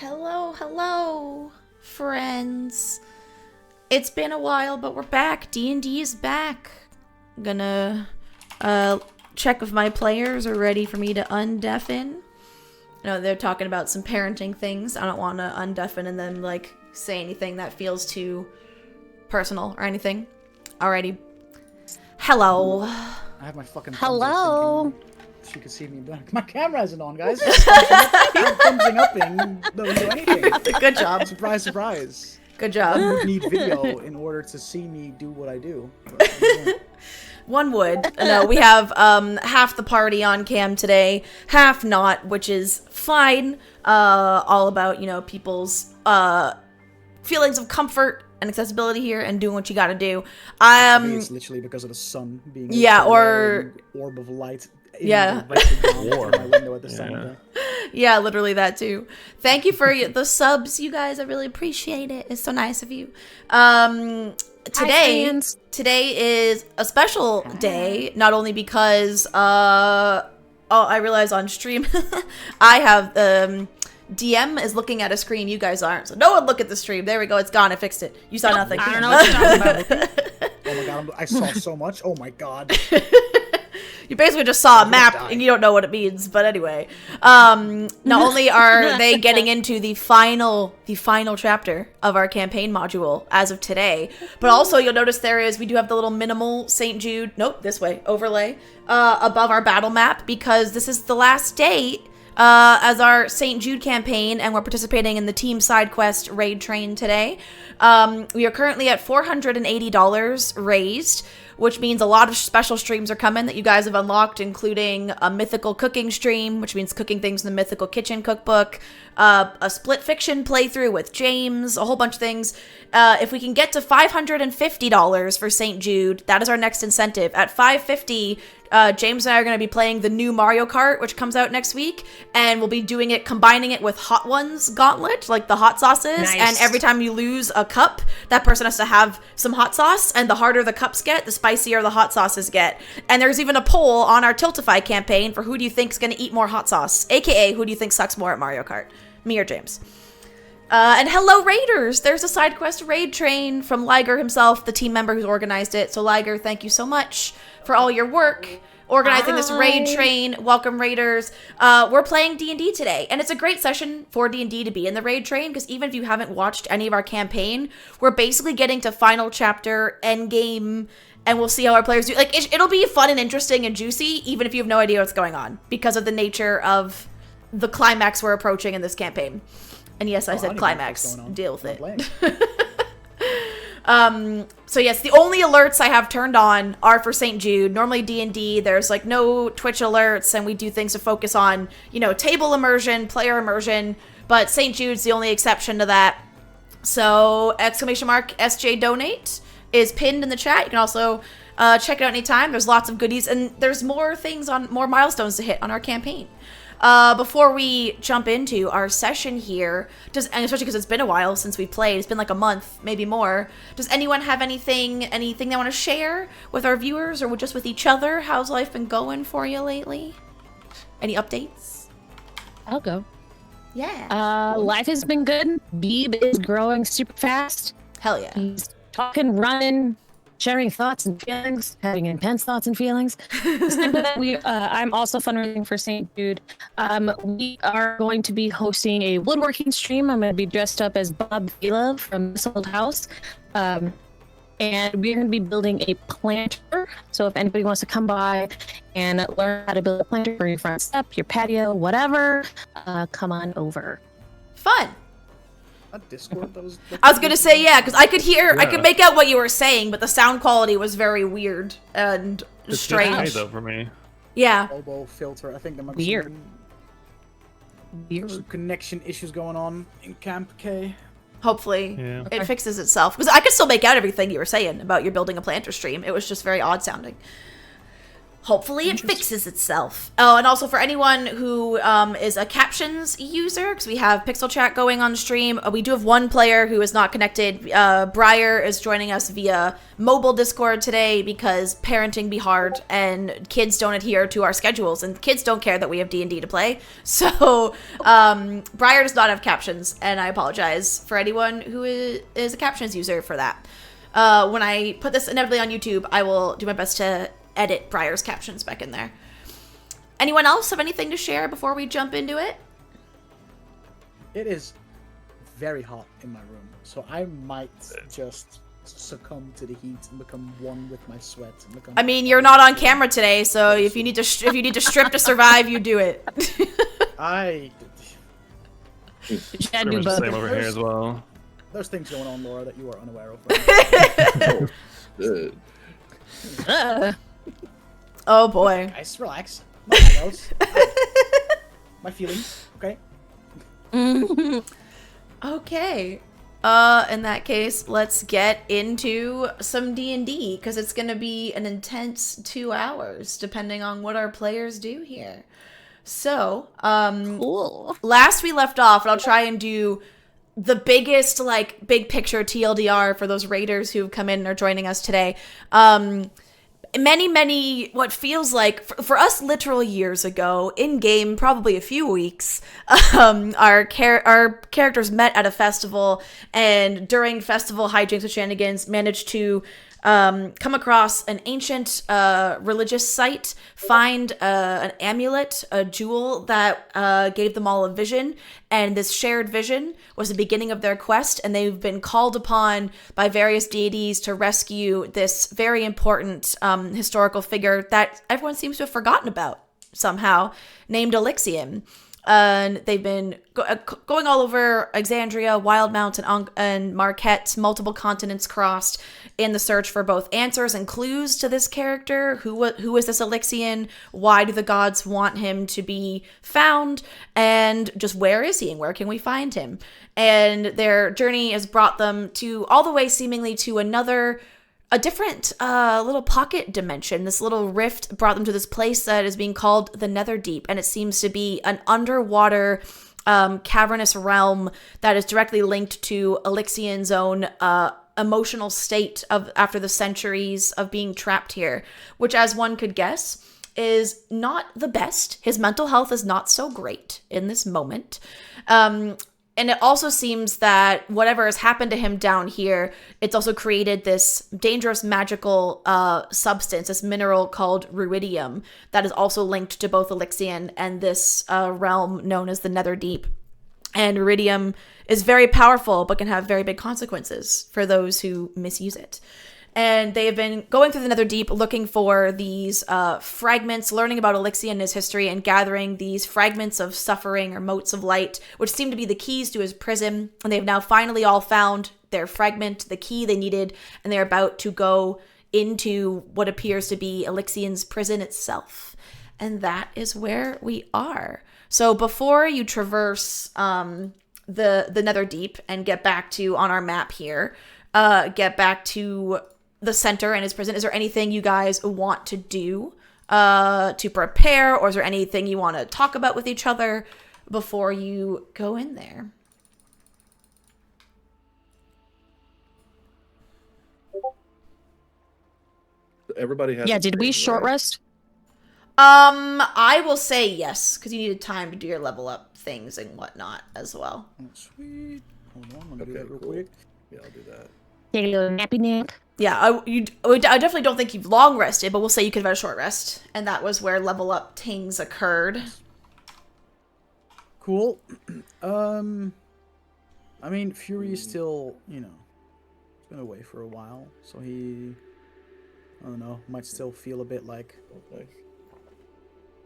Hello, friends. It's been a while, but we're back. D&D is back. I'm gonna check if my players are ready for me to undeafen. No, they're talking about some parenting things. I don't want to undeafen and then, like, say anything that feels too personal or anything. Alrighty. Hello. I have my fucking hello. She could see me back. My camera isn't on, guys. I'm thumbsing up and don't do anything. Good job. Surprise, surprise. Good job. I need video in order to see me do what I do. But, yeah. One would. No, we have half the party on cam today, half not, which is fine. All about, you know, people's feelings of comfort and accessibility here and doing what you gotta do. I mean, it's literally because of the sun being or orb of light. Yeah. My window at this time of day. Yeah, literally that too. Thank you for the subs, you guys. I really appreciate it. It's so nice of you. Today is a special day, not only because I realize on stream I have DM is looking at a screen, you guys aren't. So no one look at the stream. There we go. It's gone. I fixed it. You saw nothing. I don't know what you're talking about. Oh my god, I saw so much. Oh my god. You basically just saw a map and you don't know what it means, but anyway. Not only are they getting into the final chapter of our campaign module as of today, but also you'll notice we do have the little minimal St. Jude, overlay above our battle map, because this is the last day as our St. Jude campaign, and we're participating in the team side quest raid train today. We are currently at $480 raised, which means a lot of special streams are coming that you guys have unlocked, including a mythical cooking stream, which means cooking things in the mythical kitchen cookbook, a split fiction playthrough with James, a whole bunch of things. If we can get to $550 for St. Jude, that is our next incentive. At $550, James and I are going to be playing the new Mario Kart, which comes out next week, and we'll be combining it with Hot Ones Gauntlet, like the hot sauces. Nice. And every time you lose a cup, that person has to have some hot sauce, and the harder the cups get, the spicier the hot sauces get. And there's even a poll on our Tiltify campaign for who do you think is going to eat more hot sauce, aka who do you think sucks more at Mario Kart, me or James. And hello, Raiders! There's a side quest raid train from Liger himself, the team member who's organized it. So Liger, thank you so much for all your work organizing this raid train. Welcome, Raiders. We're playing D&D today, and it's a great session for D&D to be in the raid train, because even if you haven't watched any of our campaign, we're basically getting to final chapter, end game, and we'll see how our players do. Like, it'll be fun and interesting and juicy, even if you have no idea what's going on, because of the nature of the climax we're approaching in this campaign. And yes, I said climax. Deal with it. So yes, the only alerts I have turned on are for St. Jude. Normally D&D, there's like no Twitch alerts, and we do things to focus on, you know, table immersion, player immersion, but St. Jude's the only exception to that. So !SJ donate is pinned in the chat. You can also check it out anytime. There's lots of goodies, and there's more milestones to hit on our campaign. Before we jump into our session here, and especially because it's been a while since we played, it's been like a month, maybe more, does anyone have anything they want to share with our viewers or just with each other? How's life been going for you lately? Any updates? I'll go. Yeah. Life has been good. Beeb is growing super fast. Hell yeah. He's talking, running, sharing thoughts and feelings, having intense thoughts and feelings. I'm also fundraising for St. Jude. We are going to be hosting a woodworking stream. I'm going to be dressed up as Bob Vila from This Old House. And we're going to be building a planter. So if anybody wants to come by and learn how to build a planter for your front step, your patio, whatever, come on over. Fun. Discord that was I was gonna say, yeah, because I could make out what you were saying, but the sound quality was very weird and strange. It's though for me. Yeah. Elbow filter. I think there might be some connection issues going on in Camp K. Hopefully it fixes itself, because I could still make out everything you were saying about your building a planter stream. It was just very odd sounding. Hopefully it fixes itself. Oh, and also for anyone who is a captions user, because we have Pixel Chat going on stream, we do have one player who is not connected. Briar is joining us via mobile Discord today because parenting be hard and kids don't adhere to our schedules and kids don't care that we have D&D to play. So Briar does not have captions, and I apologize for anyone who is a captions user for that. When I put this inevitably on YouTube, I will do my best to edit Briar's captions back in there. Anyone else have anything to share before we jump into it? It is very hot in my room, so I might just succumb to the heat and become one with my sweat. And become I mean, you're not on camera today, so if you need to strip to survive, you do it. I. Chad Pretty do much the both. same over here as well. There's things going on, Laura, that you are unaware of. Good. Oh boy. Guys, relax. My eyebrows. My feelings. Okay. Okay. In that case, let's get into some D&D, because it's going to be an intense 2 hours, depending on what our players do here. So, Cool. last we left off, and I'll try and do the biggest, like, big picture TLDR for those raiders who've come in and are joining us today. Many, what feels like, for us literal years ago, in-game, probably a few weeks, our characters met at a festival, and during festival hijinks and shenanigans, managed to come across an ancient religious site, find an amulet, a jewel that gave them all a vision, and this shared vision was the beginning of their quest, and they've been called upon by various deities to rescue this very important historical figure that everyone seems to have forgotten about somehow, named Alyxian. And they've been going all over Exandria, Wildmount, and Marquette, multiple continents crossed, in the search for both answers and clues to this character. Who is this Alyxian? Why do the gods want him to be found? And just where is he and where can we find him? And their journey has brought them to all the way seemingly to a different little pocket dimension. This little rift brought them to this place that is being called the Netherdeep, and it seems to be an underwater cavernous realm that is directly linked to Alyxian's own emotional state of after the centuries of being trapped here, which, as one could guess, is not the best. His mental health is not so great in this moment. And it also seems that whatever has happened to him down here, it's also created this dangerous magical substance, this mineral called ruidium, that is also linked to both Alyxian and this realm known as the Netherdeep. And ruidium is very powerful, but can have very big consequences for those who misuse it. And they have been going through the Netherdeep looking for these fragments, learning about Alyxian and his history, and gathering these fragments of suffering or motes of light, which seem to be the keys to his prison. And they have now finally all found their fragment, the key they needed, and they're about to go into what appears to be Alyxian's prison itself. And that is where we are. So before you traverse the Netherdeep and get back to, on our map here, get back to the center and his prison, is there anything you guys want to do to prepare, or is there anything you want to talk about with each other before you go in there? Everybody has. Yeah, did we short rest? I will say yes, because you needed time to do your level up things and whatnot as well. Oh, sweet. Hold on, I'm gonna do Okay, that real cool. quick. Yeah, I'll do that. Take a little nappy nap. Yeah, I definitely don't think you've long rested, but we'll say you could have had a short rest, and that was where level up things occurred. Cool. I mean, Fury is still, he's been away for a while, so he, I don't know, might still feel a bit like Okay.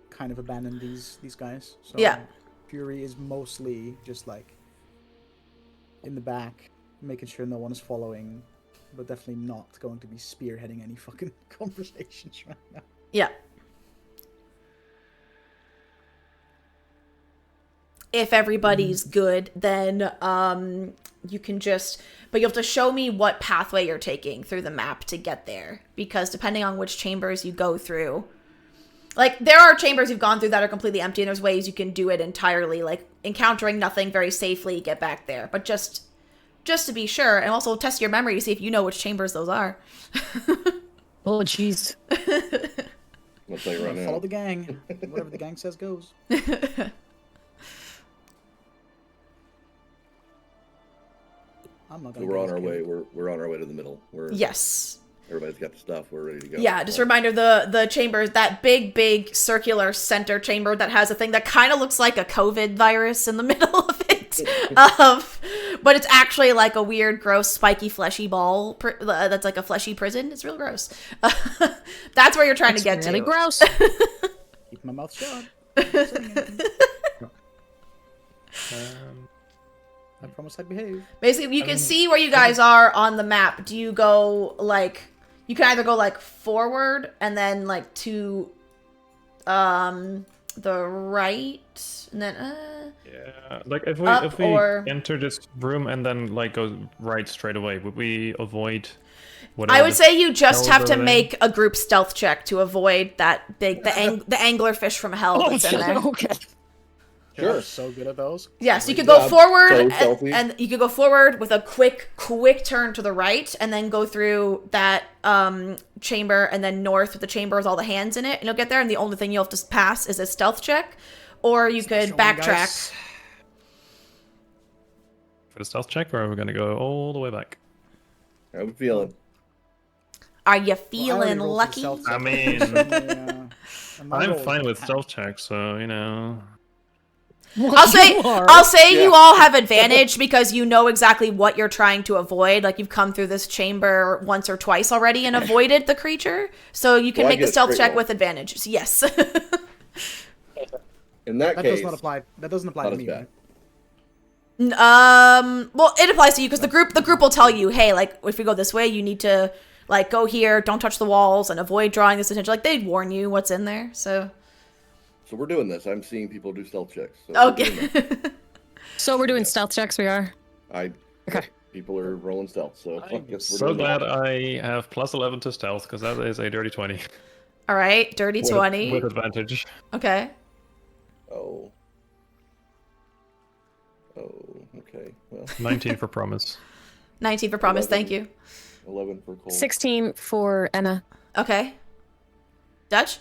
kind of abandoned these guys. So Yeah. Fury is mostly just like in the back, making sure no one is following, but definitely not going to be spearheading any fucking conversations right now. Yeah. If everybody's good, then you can just, but you have to show me what pathway you're taking through the map to get there, because depending on which chambers you go through, Like, there are chambers you've gone through that are completely empty, and there's ways you can do it entirely, like, encountering nothing very safely, get back there. But just to be sure, and also test your memory to see if you know which chambers those are. Oh, jeez. Looks like right now. Follow the gang. Whatever the gang says goes. I'm not So gonna we're get on as our way. scared. We're on our way to the middle. Yes. Everybody's got the stuff. We're ready to go. Yeah, just a reminder, the chambers, that big circular center chamber that has a thing that kind of looks like a COVID virus in the middle of it. But it's actually like a weird, gross, spiky, fleshy ball that's like a fleshy prison. It's real gross. That's where you're trying to get really to. gross. Keep my mouth shut. I promise I'd behave. Basically, you can see where you guys are on the map. Do you go, like... You can either go, like, forward and then, like, to the right, and then, Yeah, like if up, we or- enter this room and then like go right straight away, would we avoid whatever? I would say you just hell have is to over there? make a group stealth check to avoid that big, the anglerfish from hell that's in there. Okay. Sure. I'm so good at those. Yes, you could go job. forward, So stealthy. and you could go forward with a quick turn to the right, and then go through that chamber, and then north with the chamber with all the hands in it, and you'll get there. And the only thing you'll have to pass is a stealth check, or you could Special one, backtrack. guys. For the stealth check, or are we gonna go all the way back? How we feeling? Are you Well, I already feeling rolled lucky? some stealth I checks. mean, Yeah. And my I'm roll fine was with half. stealth checks, so you know. I'll say Yeah. you all have advantage because you know exactly what you're trying to avoid. Like, you've come through this chamber once or twice already and avoided the creature, so you can Well, I make the get a stealth straight check roll. with advantage. So yes. In that That case, does not apply. That doesn't apply not to as me. bad. Right? Well, it applies to you because the group will tell you, hey, like, if we go this way, you need to, like, go here, don't touch the walls, and avoid drawing this attention. Like, they'd warn you what's in there. So So we're doing this. I'm seeing people do stealth checks. So we're doing okay. this. So we're doing stealth checks. We are. Okay. People are rolling stealth, so I guess we're So doing glad that. I have +11 to stealth because that is a dirty 20 All right, dirty 20. with advantage. Okay. Oh. Oh. Okay. Well, 19 for promise. 19 for promise. 11. Thank you. 11 for Cole. 16 for Enna. Okay. Dutch?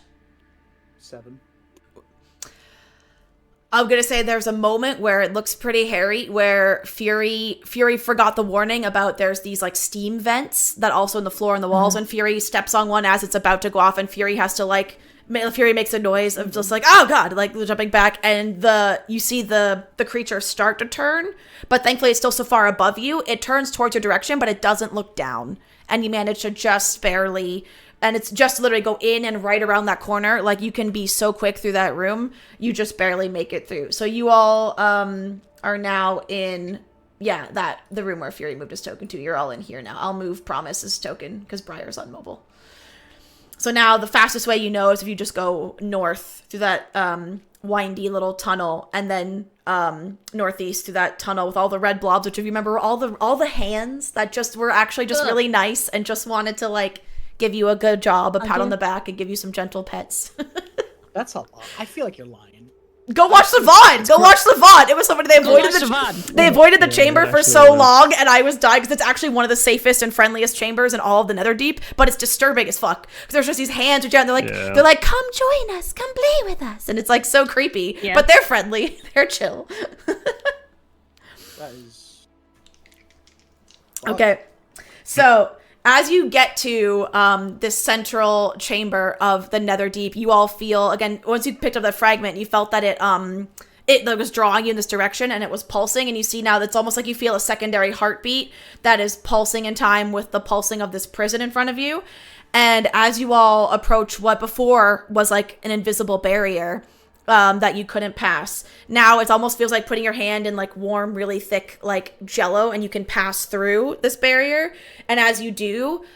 7. I'm gonna say there's a moment where it looks pretty hairy, where Fury forgot the warning about there's these like steam vents that also in the floor and the walls, and Fury steps on one as it's about to go off, and Fury has to like Fury makes a noise of just like, oh god, like jumping back, and you see the creature start to turn, but thankfully it's still so far above you, it turns towards your direction, but it doesn't look down, and you manage to just barely. And it's just literally go in and right around that corner. Like, you can be so quick through that room, you just barely make it through. So you all are now in, the room where Fury moved his token to. You're all in here now. I'll move Promise's token because Briar's on mobile. So now the fastest way you know is if you just go north through that windy little tunnel, and then northeast through that tunnel with all the red blobs, which if you remember were all the hands that just were actually just really nice and just wanted to like give you a good job, a pat on the back, and give you some gentle pets. That's a lot. I feel like you're lying. Go watch the VOD! Go watch the VOD! It was somebody they avoided watch the the VOD. they avoided the Yeah, chamber it for actually so was. long, and I was dying because it's actually one of the safest and friendliest chambers in all of the Netherdeep, but it's disturbing as fuck. Because there's just these hands which are they're like Yeah. they're like, come join us, come play with us. And it's like so creepy. Yeah. But they're friendly. They're chill. That is. Okay. So as you get to this central chamber of the Netherdeep, you all feel, again, once you picked up that fragment, you felt that it was drawing you in this direction, and it was pulsing, and you see now that's almost like you feel a secondary heartbeat that is pulsing in time with the pulsing of this prison in front of you. And as you all approach what before was like an invisible barrier that you couldn't pass, now it almost feels like putting your hand in like warm, really thick like jello, and you can pass through this barrier. And as you do,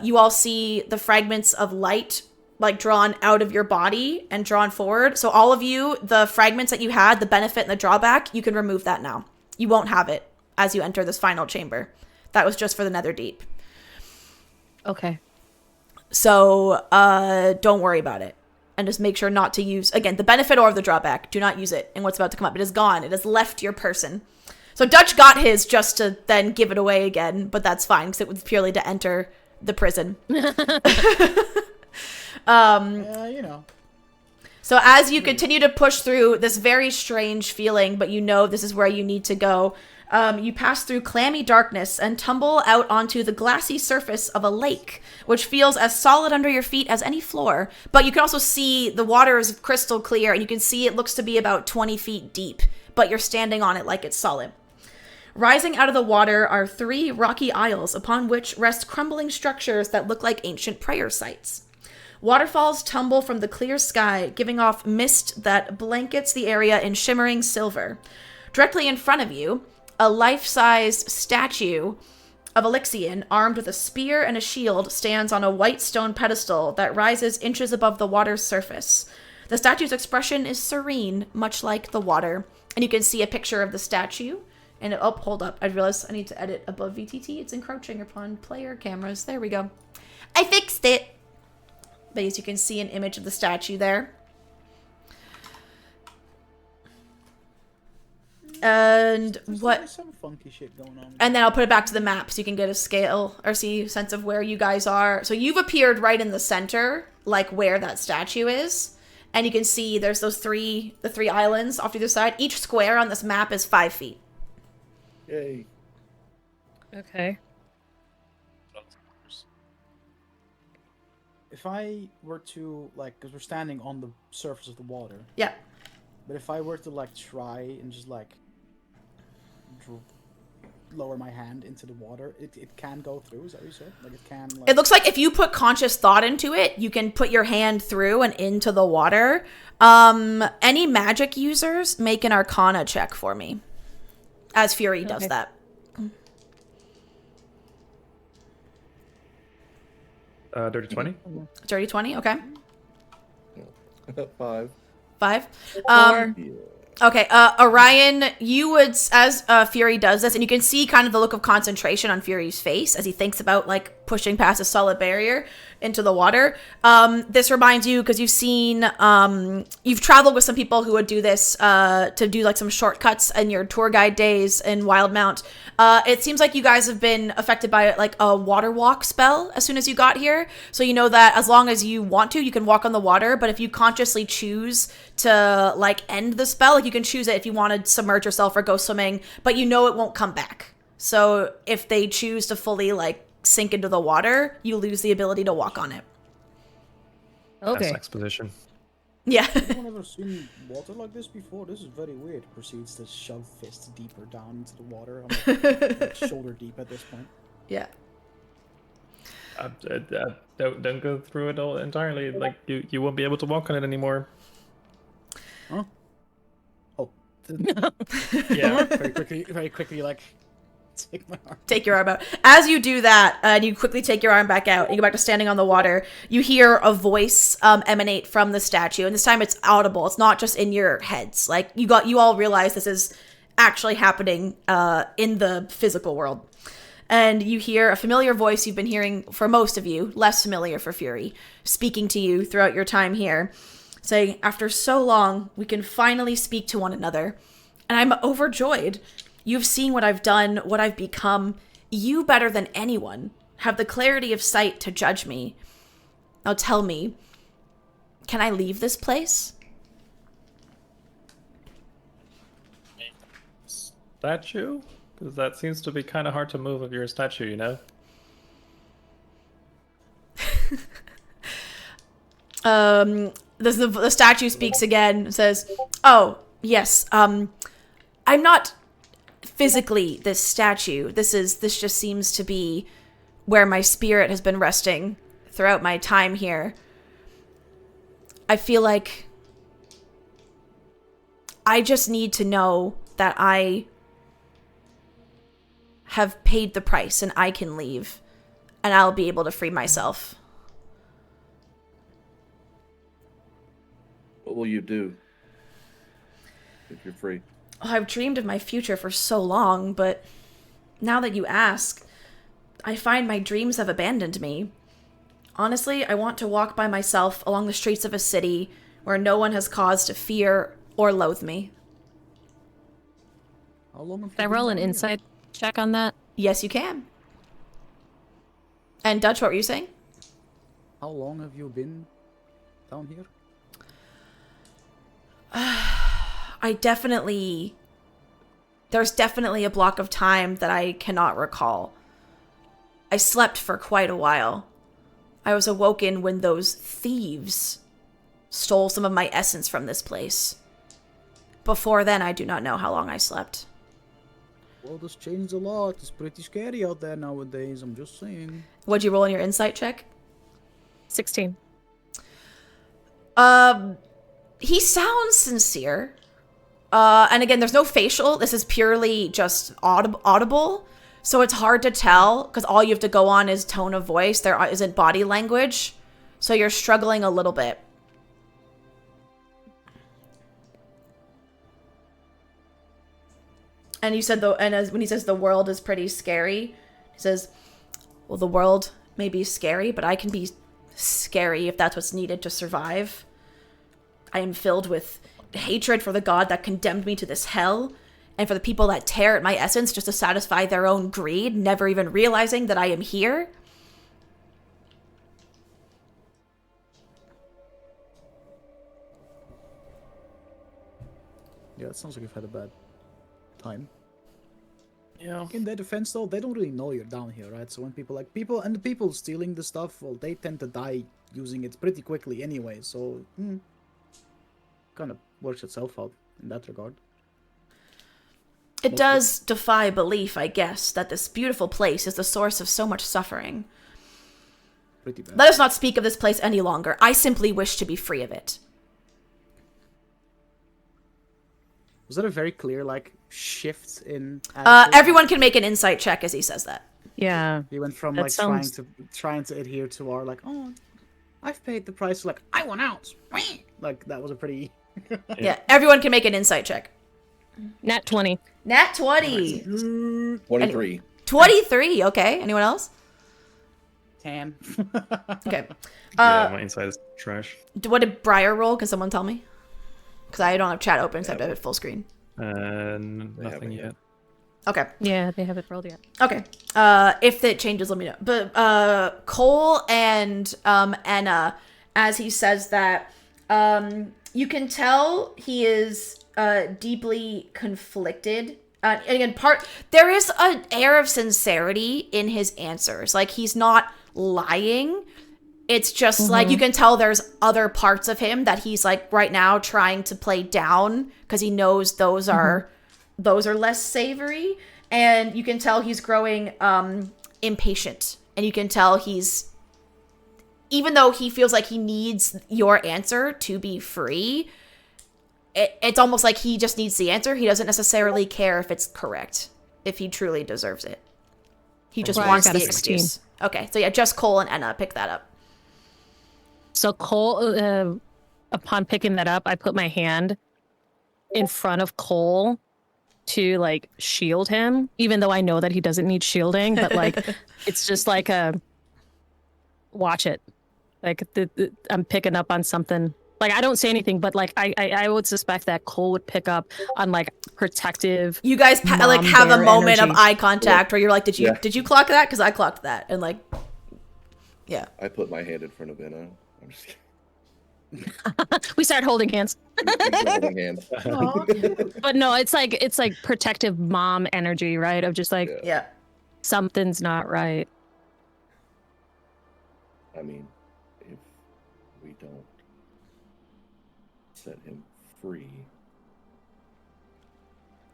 you all see the fragments of light like drawn out of your body and drawn forward. So all of you, the fragments that you had, the benefit and the drawback, you can remove that now. You won't have it as you enter this final chamber. That was just for the Netherdeep. Okay. So don't worry about it. and just make sure not to use, again, the benefit or the drawback. Do not use it in what's about to come up. It is gone. It has left your person. So Dutch got his just to then give it away again, but that's fine because it was purely to enter the prison. You know. So as you continue to push through this very strange feeling, but you know this is where you need to go, you pass through clammy darkness and tumble out onto the glassy surface of a lake, which feels as solid under your feet as any floor. But you can also see the water is crystal clear, and you can see it looks to be about 20 feet deep, but you're standing on it like it's solid. Rising out of the water are 3 rocky isles upon which rest crumbling structures that look like ancient prayer sites. Waterfalls tumble from the clear sky, giving off mist that blankets the area in shimmering silver. Directly in front of you, a life-sized statue of Alyxian, armed with a spear and a shield, stands on a white stone pedestal that rises inches above the water's surface. The statue's expression is serene, much like the water. And you can see a picture of the statue. And hold up. I realized I need to edit above VTT. It's encroaching upon player cameras. There we go. I fixed it. But as you can see an image of the statue there. And There's some funky shit going on. And then I'll put it back to the map so you can get a scale or see a sense of where you guys are. So you've appeared right in the center, like where that statue is. And you can see there's the 3 islands off to the side. Each square on this map is 5 feet. Yay. Okay. If I were to, like, because we're standing on the surface of the water. Yeah. But if I were to, like, try and just, like, lower my hand into the water, it can go through, is that what you said? Like, it can, like... It looks like if you put conscious thought into it, you can put your hand through and into the water. Any magic users, make an Arcana check for me. As Fury does that. Dirty 20? Dirty 20, okay. 5. 5. Yeah. Okay, Orion, you would, as Fury does this, and you can see kind of the look of concentration on Fury's face as he thinks about, like, pushing past a solid barrier into the water. This reminds you, because you've seen, you've traveled with some people who would do this to do, like, some shortcuts in your tour guide days in Wildmount. It seems like you guys have been affected by, like, a water walk spell as soon as you got here. So you know that as long as you want to, you can walk on the water, but if you consciously choose to, like, end the spell, like, you can choose it if you want to submerge yourself or go swimming, but you know it won't come back. So if they choose to fully, like, sink into the water, you lose the ability to walk on it. Okay. That's exposition. Yeah. I've never seen water like this before. This is very weird. Proceeds to shove fists deeper down into the water. I'm like shoulder deep at this point. Yeah. Don't go through it all entirely. Like, you won't be able to walk on it anymore. Huh? Oh. Yeah. Very quickly, like, take my arm. Take your arm out. As you do that, and you quickly take your arm back out, and you go back to standing on the water, you hear a voice emanate from the statue, and this time it's audible. It's not just in your heads. Like, you all realize this is actually happening in the physical world. And you hear a familiar voice you've been hearing for most of you, less familiar for Fury, speaking to you throughout your time here, saying, "After so long, we can finally speak to one another. And I'm overjoyed. You've seen what I've done, what I've become. You, better than anyone, have the clarity of sight to judge me. Now tell me, can I leave this place?" Statue? Because that seems to be kind of hard to move if you're a statue, you know? The statue speaks again, says, "Oh, yes, I'm not physically this statue. This just seems to be where my spirit has been resting throughout my time here. I feel like I just need to know that I have paid the price and I can leave and I'll be able to free myself." What will you do if you're free? Oh, I've dreamed of my future for so long, but now that you ask, I find my dreams have abandoned me. Honestly, I want to walk by myself along the streets of a city where no one has cause to fear or loathe me. How long have you Can I been roll an down here? insight check on that? Yes, you can. And Dutch, what were you saying? How long have you been down here? There's definitely a block of time that I cannot recall. I slept for quite a while. I was awoken when those thieves stole some of my essence from this place. Before then, I do not know how long I slept. Well, this changed a lot. It's pretty scary out there nowadays, I'm just saying. What'd you roll on your insight check? 16. He sounds sincere. And again, there's no facial. This is purely just audible. So it's hard to tell because all you have to go on is tone of voice. There isn't body language. So you're struggling a little bit. And you said when he says the world is pretty scary, he says, well, the world may be scary, but I can be scary if that's what's needed to survive. I am filled with hatred for the god that condemned me to this hell, and for the people that tear at my essence just to satisfy their own greed, never even realizing that I am here. Yeah, it sounds like you've had a bad time. Yeah. In their defense, though, they don't really know you're down here, right? So when the people stealing the stuff, well, they tend to die using it pretty quickly anyway, so kind of works itself out in that regard. It does defy belief, I guess, that this beautiful place is the source of so much suffering. Pretty bad. Let us not speak of this place any longer. I simply wish to be free of it. Was that a very clear, like, shift in attitude? Everyone can make an insight check as he says that. Yeah. He went from, That like, sounds- trying to adhere to our, like, oh, I've paid the price, like, I want out! Like, that was a pretty... Yeah, everyone can make an insight check. Nat 20. Nat 20. 23. 23, okay. Anyone else? 10. Okay. Yeah, my insight is trash. What did Briar roll? Can someone tell me? Because I don't have chat open, so I have to have it full screen. Nothing haven't yet. yet. Okay. Yeah, they haven't rolled yet. Okay. If it changes, let me know. But Cole and Anna, as he says that, you can tell he is deeply conflicted. Again, there is an air of sincerity in his answers. Like, he's not lying. It's just like you can tell there's other parts of him that he's like right now trying to play down because he knows those are less savory, and you can tell he's growing impatient, and you can tell even though he feels like he needs your answer to be free, it's almost like he just needs the answer. He doesn't necessarily care if it's correct, if he truly deserves it. He just Right, wants got a the 16. excuse. Okay, so yeah, just Cole and Enna pick that up. So Cole, upon picking that up, I put my hand in front of Cole to like shield him, even though I know that he doesn't need shielding, but like it's just like a watch it. Like I'm picking up on something. Like I don't say anything, but like I would suspect that Cole would pick up on like protective. You guys like mom have a bear moment of energy. eye contact where you're like, did you Yeah. clock that? Because I clocked that, and like, yeah. I put my hand in front of Anna. I'm just kidding. We start holding hands. I'm holding hands. But no, it's like protective mom energy, right? Of just like Yeah. something's not right. I mean, if we don't set him free,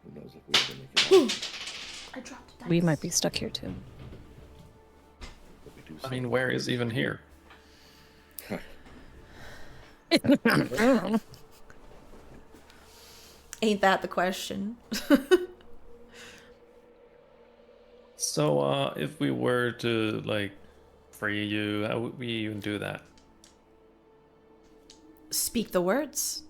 who knows if we ever make it out. I dropped a dice. We might be stuck here too. But we do I mean, where is even here? Ain't that the question? So, if we were to like free you, how would we even do that? Speak the words.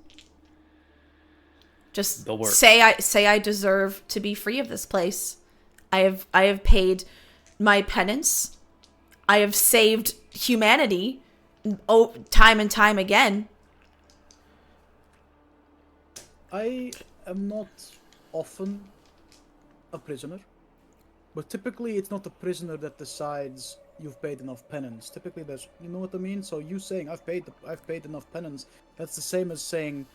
Just The words. say I deserve to be free of this place. I have paid my penance. I have saved humanity time and time again. I am not often a prisoner, but typically it's not the prisoner that decides you've paid enough penance. Typically there's, you know what I mean? So you saying I've paid enough penance, that's the same as saying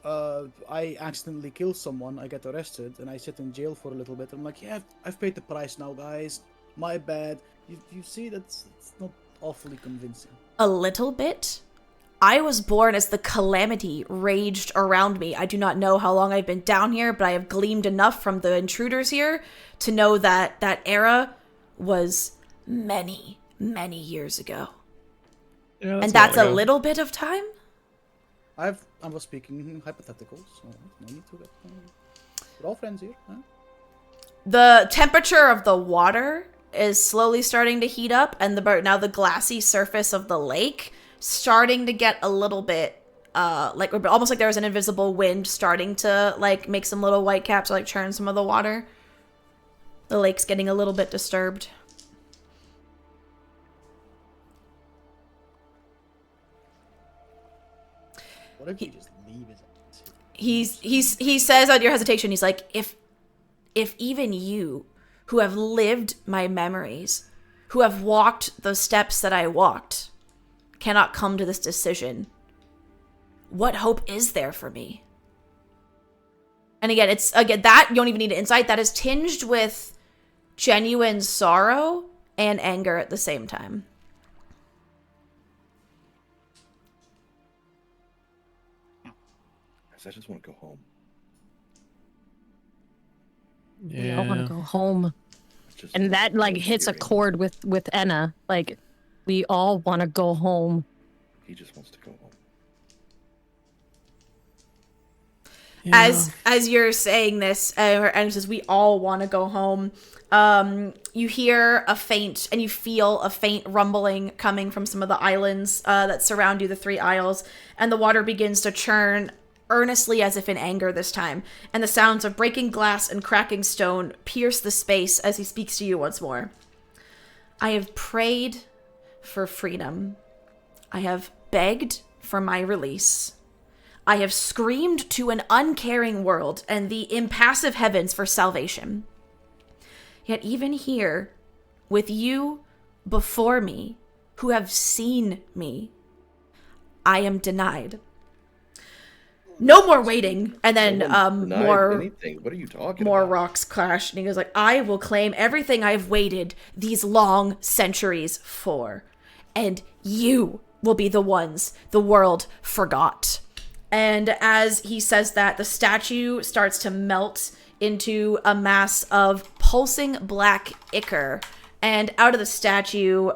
I accidentally kill someone, I get arrested, and I sit in jail for a little bit. I'm like, yeah, I've paid the price now, guys. My bad. You see, it's not awfully convincing. A little bit? I was born as the calamity raged around me. I do not know how long I've been down here, but I have gleaned enough from the intruders here to know that that era was many, many years ago. Yeah, And that's a while ago. little bit of time? I was speaking hypotheticals, so no need to get... we're all friends here, huh? The temperature of the water is slowly starting to heat up, and now the glassy surface of the lake starting to get a little bit like almost like there's an invisible wind starting to like make some little white caps or like churn some of the water. The lake's getting a little bit disturbed. What if you just leave his... He says on your hesitation, he's like, if even you, who have lived my memories, who have walked the steps that I walked, cannot come to this decision, what hope is there for me? And again, it's that you don't even need an insight. That is tinged with genuine sorrow and anger at the same time. I just want to go home. We all want to go home. Just And that like hits a chord with Enna. Like, we all want to go home. He just wants to go home. Yeah. As you're saying this, and it says we all want to go home. You hear a faint, and you feel a faint rumbling coming from some of the islands that surround you, the 3 isles, and the water begins to churn earnestly as if in anger this time, and the sounds of breaking glass and cracking stone pierce the space as he speaks to you once more. I have prayed for freedom. I have begged for my release. I have screamed to an uncaring world and the impassive heavens for salvation. Yet even here, with you before me, who have seen me, I am denied. No more waiting. And then more anything. What are you talking more about? rocks clash, and he goes like, I will claim everything I've waited these long centuries for, and you will be the ones the world forgot. And as he says that, the statue starts to melt into a mass of pulsing black ichor, and out of the statue,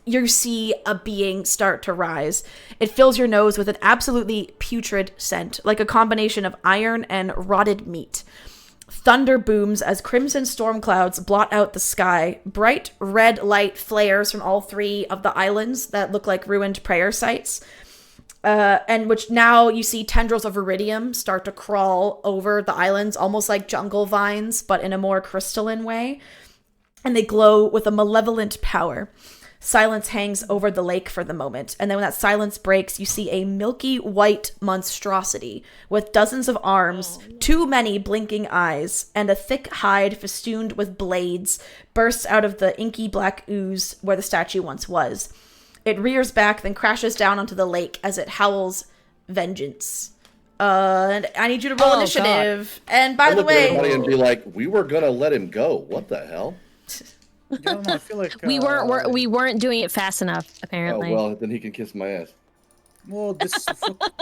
you see a being start to rise. It fills your nose with an absolutely putrid scent, like a combination of iron and rotted meat. Thunder booms as crimson storm clouds blot out the sky. Bright red light flares from all 3 of the islands that look like ruined prayer sites. And which now you see tendrils of iridium start to crawl over the islands, almost like jungle vines, but in a more crystalline way. And they glow with a malevolent power. Silence hangs over the lake for the moment, and then when that silence breaks, you see a milky white monstrosity with dozens of arms, too many blinking eyes, and a thick hide festooned with blades bursts out of the inky black ooze where the statue once was. It rears back, then crashes down onto the lake as it howls vengeance. And I need you to roll initiative. God. And by the way, everybody and be like, we were gonna let him go. What the hell? Yeah, no, I feel like we weren't doing it fast enough, apparently. Oh well, then he can kiss my ass. Well, this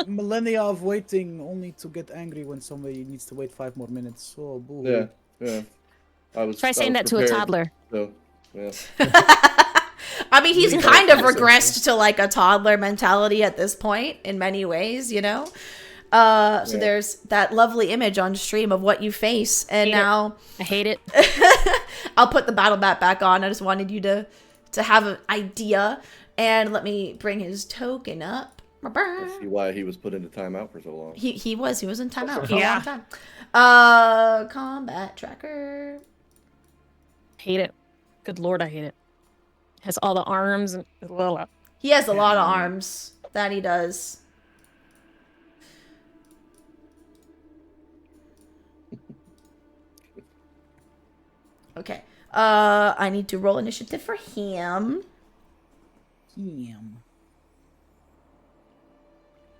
millennia of waiting only to get angry when somebody needs to wait 5 more minutes. Oh, boo. Yeah. Try saying that to a toddler. So, yeah. I mean, he's kind of regressed to like a toddler mentality at this point in many ways, you know? So there's that lovely image on stream of what you face, and now I hate it. I'll put the battle map back on. I just wanted you to have an idea, and let me bring his token up. I see why he was put into timeout for so long. He was in timeout for a long time. Combat tracker. Hate it. Good lord, I hate it. Has all the arms and He has a lot of arms. That he does. Okay. I need to roll initiative for him. Damn.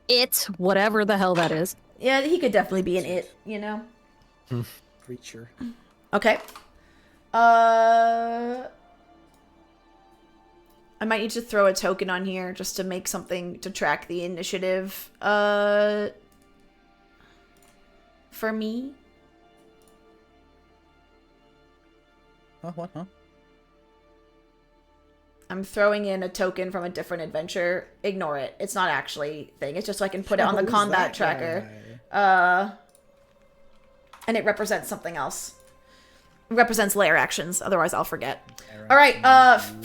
It, whatever the hell that is. Yeah, he could definitely be an it, you know? Creature. Okay. I might need to throw a token on here just to make something to track the initiative. For me. Huh? What? Huh? I'm throwing in a token from a different adventure. Ignore it. It's not actually a thing. It's just so I can put it on the Who's combat that tracker. guy? And it represents something else. It represents layer actions. Otherwise, I'll forget. All right.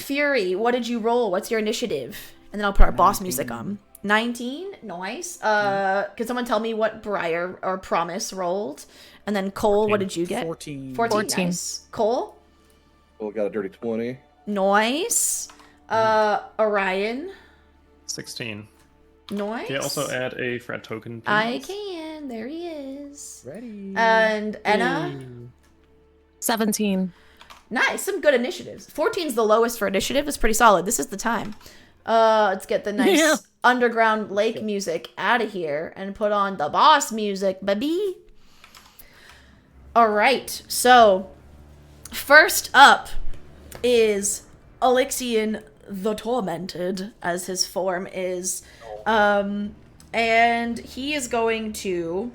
Fury, what did you roll? What's your initiative? And then I'll put our boss music on. 19. Nice. Can someone tell me what Briar or Promise rolled? And then Cole, 14. what did you get? 14. 14. Nice. Cole? Well, got a dirty 20. Nice. Orion? 16. Nice. Can you also add a frat token, please? I can. There he is. Ready. And Enna? 17. Nice. Some good initiatives. 14's the lowest for initiative. It's pretty solid. This is the time. Let's get the nice underground lake music out of here and put on the boss music, baby. All right. So, first up is Alyxian the Tormented, as his form is. And he is going to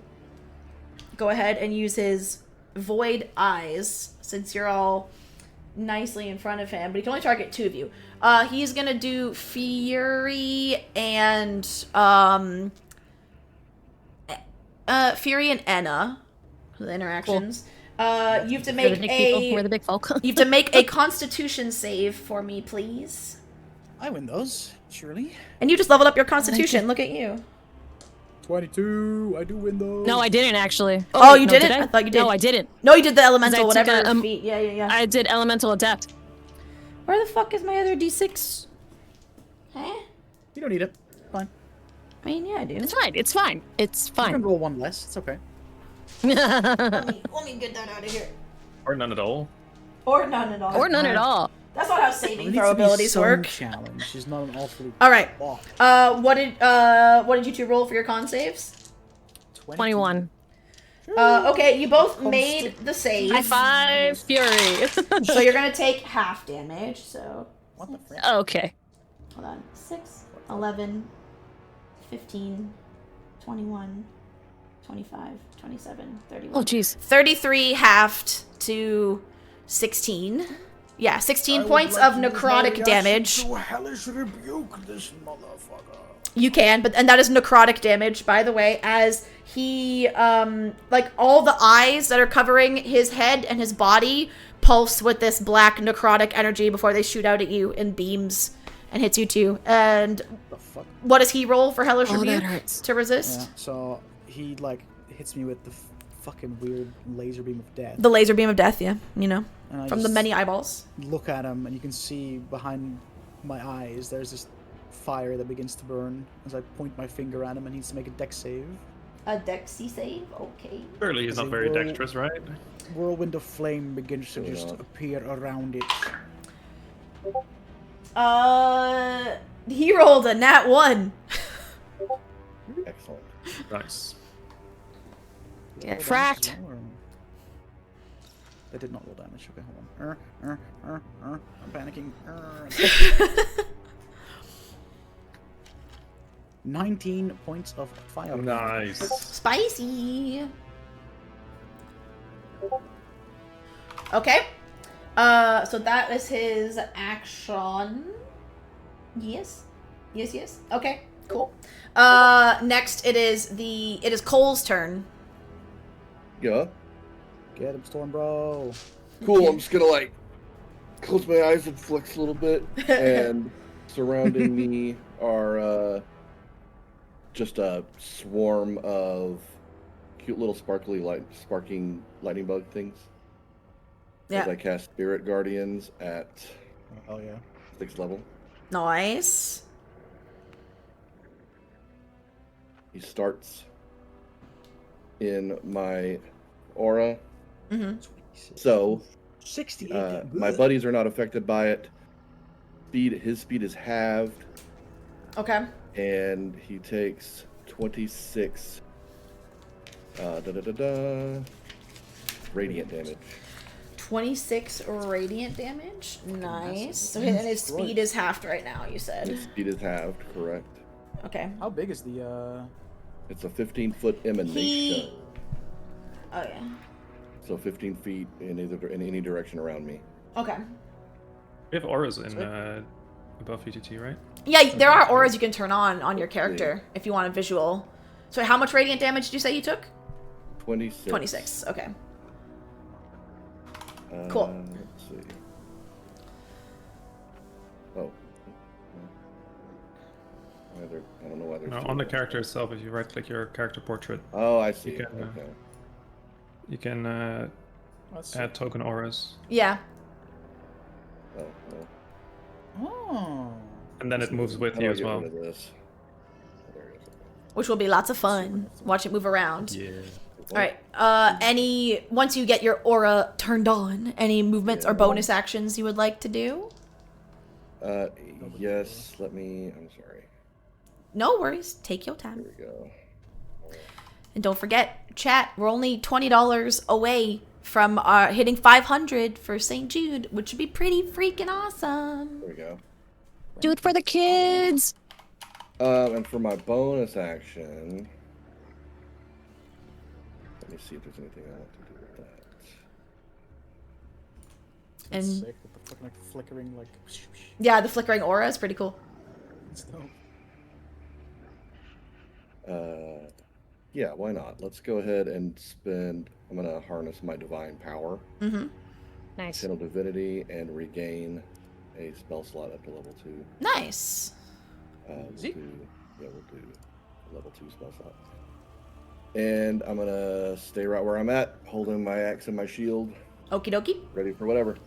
go ahead and use his Void Eyes, since you're all nicely in front of him, but he can only target 2 of you. He's gonna do Fury and Enna, the interactions. You have to make We're the big folk. you have to make a Constitution save for me, please. I win those, surely. And you just leveled up your Constitution. Look at you. 22. I do win those. No, I didn't actually. Oh, wait, you no, didn't? did I thought you did. No, I didn't. No, you did the elemental, I took whatever a, feat. Yeah. I did elemental adept. Where the fuck is my other D6? Huh? You don't need it. Fine. I mean, yeah, I do. It's fine. It's fine. It's You can fine. roll 1 less. It's okay. Let me get that out of here. Or none at all. Or none at all. Or none at all. That's not how There saving needs throw to be abilities some work. challenge. She's not an awfully. All right. Oh, What did you two roll for your con saves? 21. Okay, you both made the save. High five, Fury. So you're gonna take half damage. So What the frick? Okay. hold on. 6, 11, 15, 21, 25, 27, 31. Oh, jeez. 33 halved to 16. Yeah, 16 points of necrotic damage. Hellish rebuke this motherfucker. You can, and that is necrotic damage, by the way, as he, like, all the eyes that are covering his head and his body pulse with this black necrotic energy before they shoot out at you in beams and hits you too. And The fuck? what does he roll for Hellish Oh, that Rebuke hurts. to resist? Yeah, so he, like, hits me with the fucking weird laser beam of death. The laser beam of death, yeah, you know, And I from the just many eyeballs. look at him, and you can see behind my eyes there's this fire that begins to burn as I point my finger at him and he needs to make a dex save. A Dexy save? Okay. Surely he's Is not he very roll- dexterous, right? Whirlwind of flame begins to Oh, just God. appear around it. He rolled a nat 1. Excellent. Nice. Get fracked. They did not roll damage. Okay, hold on. I'm panicking. 19 points of fire. Nice. Spicy. Okay. So that is his action. Yes. Okay, cool. Next it is Cole's turn. Yeah. Get him, Storm Bro. Cool. I'm just gonna like close my eyes and flex a little bit, and surrounding me are just a swarm of cute little sparking lightning bug things. Yeah. As I cast Spirit Guardians at Oh yeah. 6th level. Nice. He starts in my aura. Mm-hmm. So 68. my buddies are not affected by it. His speed is halved, Okay. and he takes 26 radiant damage. 26 radiant damage. Nice. So Massive. and his speed is halved right now, you His said. speed is halved, correct. Okay. How big is the It's a 15-foot emanation, Oh yeah. so 15 feet in any direction around me. Okay. We have auras in above VTT, right? Yeah, there are auras you can turn on your character if you want a visual. So how much radiant damage did you say you took? 26. 26. Okay. Cool. Let's see. Oh. I don't know why there's No, two on the of them. character itself, if you right-click your character portrait, Oh, I see. You can, Okay. you can add token auras, Yeah. Oh, well. Oh. and then it moves with How do you I as get well. rid of this? Oh, there it is. Which will be lots of fun. Watch it move around. Yeah. All right. Once you get your aura turned on, any movements or bonus actions you would like to do? Yes. I'm sorry. No worries. Take your Here time. we go. And don't forget, chat, we're only $20 away from hitting 500 for St. Jude, which would be pretty freaking awesome. There we go. Do it for the kids. And for my bonus action, let me see if there's anything I want to do with that. And Sick with the fucking like flickering like. yeah, the flickering aura is pretty cool. It's dope. Yeah, why not? Let's go ahead and spend. I'm gonna harness my divine power, Mm-hmm. Nice. channel divinity, and regain a spell slot up to level 2. Nice. Easy. We'll do level 2 spell slot. And I'm gonna stay right where I'm at, holding my axe and my shield, Okie dokie. ready for whatever.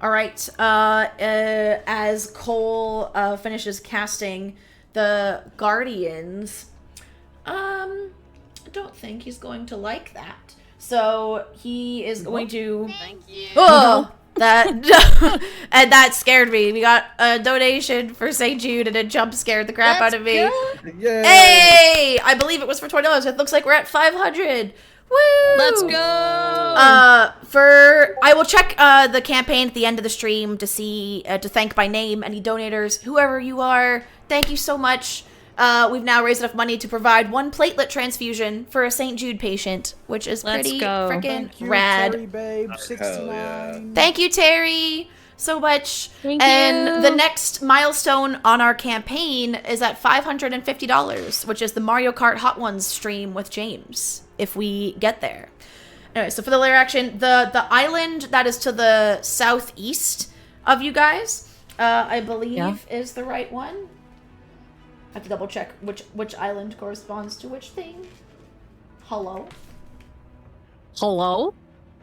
All right. As Cole finishes casting the Guardians, I don't think he's going to like that. So he is going to. Thank you. Oh, that and that scared me. We got a donation for St. Jude, and it jump scared the crap out of me. Yay! Hey, I believe it was for $20. It looks like we're at 500. Woo! Let's go. I will check the campaign at the end of the stream to see to thank by name any donators, whoever you are. Thank you so much. We've now raised enough money to provide 1 platelet transfusion for a St. Jude patient, which is Let's pretty go. freaking Thank you, rad. Terry, babe. Hell 69. Thank you, Terry, so much. Thank And you. the next milestone on our campaign is at $550, which is the Mario Kart Hot Ones stream with James, if we get there. Anyway, so for the layer action, the island that is to the southeast of you guys, I believe is the right one. I have to double check which island corresponds to which thing. Hello? Hello.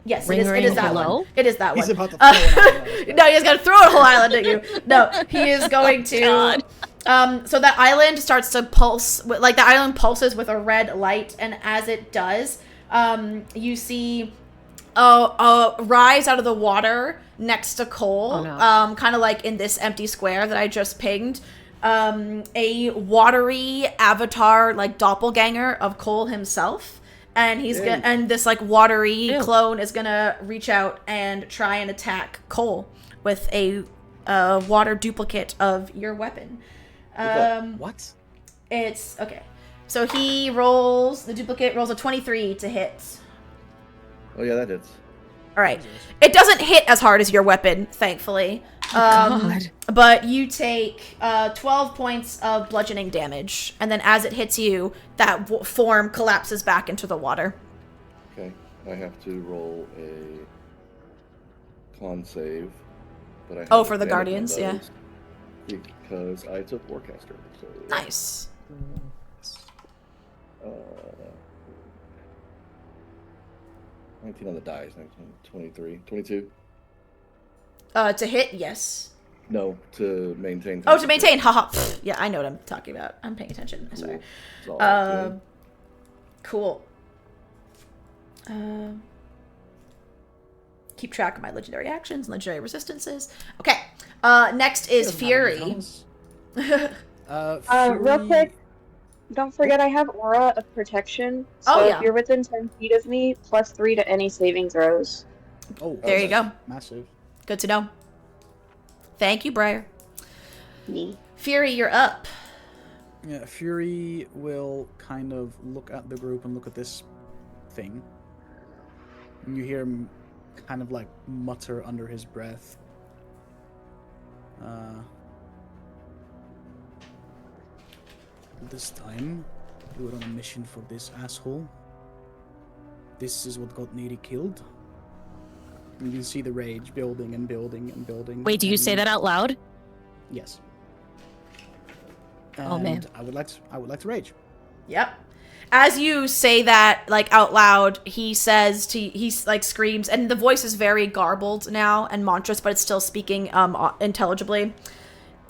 Yes, Ring, it ring, is that hello? one. It is that He's one. about to throw it out. No, he's gonna throw a whole island at you. No, he is going to. So that island starts to pulse, like the island pulses with a red light, and as it does, you see a rise out of the water next to Cole, Oh, no. kind of like in this empty square that I just pinged. A watery avatar, like doppelganger of Cole himself. And he's gonna, and this like watery Ew. clone is gonna reach out and try and attack Cole with a water duplicate of your weapon. What? It's okay. So the duplicate rolls a 23 to hit. Oh yeah, that hits. All right. It doesn't hit as hard as your weapon, thankfully. God. But you take 12 points of bludgeoning damage, and then as it hits you, that form collapses back into the water. Okay, I have to roll a con save, but I have Oh, for the advantage on Guardians, those because I took Warcaster. So Nice. 19 on the dice, 19, 23, 22. To hit, yes. No, to maintain. Oh, to maintain. Haha. Yeah, I know what I'm talking about. I'm paying attention. Cool. Sorry. That's all I'm doing. Cool. Keep track of my legendary actions, legendary resistances. Okay. Next is Fury. Fury. Real quick, don't forget I have Aura of Protection. So Oh, yeah. if you're within 10 feet of me, +3 to any saving throws. Oh, There you go. Massive. Good to know. Thank you, Briar. Me. Fury, you're up. Yeah, Fury will kind of look at the group and look at this thing. And you hear him kind of like mutter under his breath. This time, we were on a mission for this asshole. This is what got Neri killed. And you can see the rage building and building and building. Wait, do you say that out loud? Yes. Oh, man. And I would like to rage. Yep. As you say that, like, out loud, he screams, and the voice is very garbled now and monstrous, but it's still speaking intelligibly.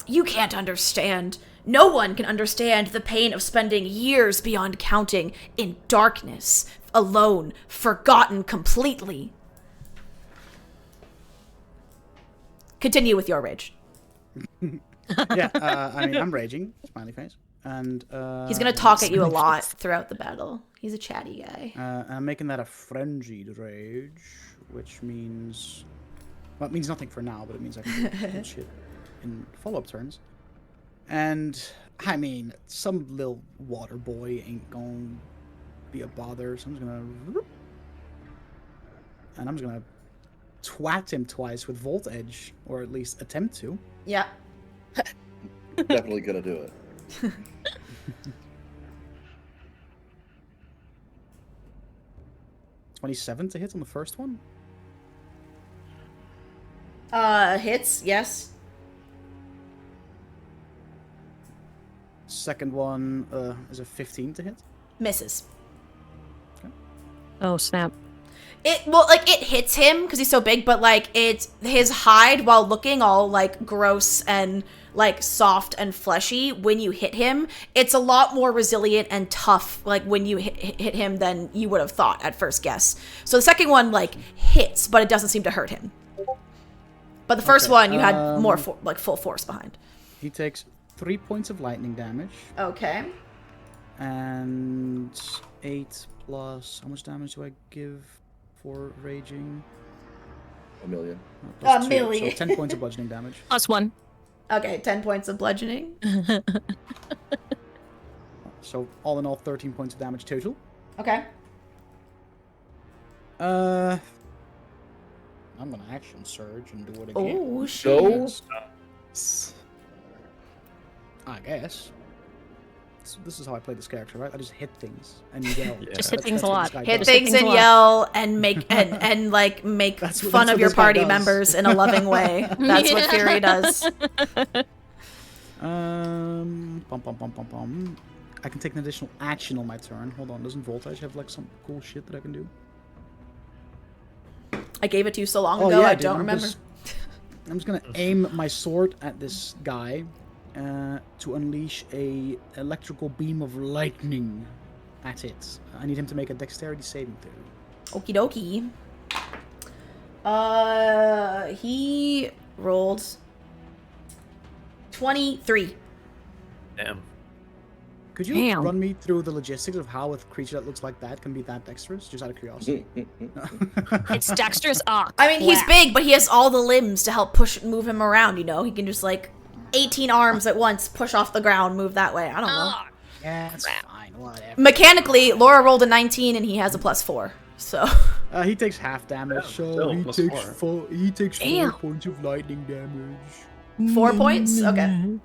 You can't understand. No one can understand the pain of spending years beyond counting in darkness, alone, forgotten completely. Continue with your rage. Yeah, I mean, I'm raging. Smiley face. And He's gonna talk at you a lot throughout the battle. He's a chatty guy. I'm making that a frenzied rage, which means, well, it means nothing for now, but it means I can do cool shit in follow-up turns. And I mean, some little water boy ain't gonna be a bother, so I'm just gonna twat him twice with Volt Edge, or at least attempt to. Yeah. Definitely gonna do it. 27 to hit on the first one. Hits, yes. Second one is a 15 to hit. Misses. Oh, snap. It hits him because he's so big, but like it's his hide, while looking all like gross and like soft and fleshy, when you hit him, it's a lot more resilient and tough like when you hit him than you would have thought at first guess. So the second one like hits, but it doesn't seem to hurt him. But the first one you had more full force behind. He takes 3 points of lightning damage. Okay. And 8 plus, how much damage do I give for raging? A million. Plus A 2, million. So 10 points of bludgeoning damage. +1. Okay, 10 points of bludgeoning. So all in all, 13 points of damage total. Okay. I'm gonna action surge and do it again. Oh shit. Go. I guess. So this is how I play this character, right? I just hit things and yell. Yeah. Just hit things a what lot. this guy Hit does. things things and a lot. yell and make and like make That's fun what of your this guy party does. members in a loving way. That's what Yeah. Fury does. I can take an additional action on my turn. Hold on, doesn't Voltage have like some cool shit that I can do? I gave it to you so long Oh, ago, yeah, I dude, don't remember. I'm just gonna aim my sword at this guy to unleash a electrical beam of lightning at it. I need him to make a dexterity saving throw. Okie dokie. He rolled 23. Damn. Could you Damn. run me through the logistics of how a creature that looks like that can be that dexterous? Just out of curiosity. It's dexterous. Ah, I mean, he's crap. big, but he has all the limbs to help move him around, you know? He can just, like, 18 arms at once, push off the ground, move that way. I don't know. Ah. Yeah, it's fine. Whatever. Mechanically, Laura rolled a 19 and he has a +4. So, He takes half damage, so still, he plus takes 4. He takes 4 Damn. points of lightning damage. 4 points? Okay.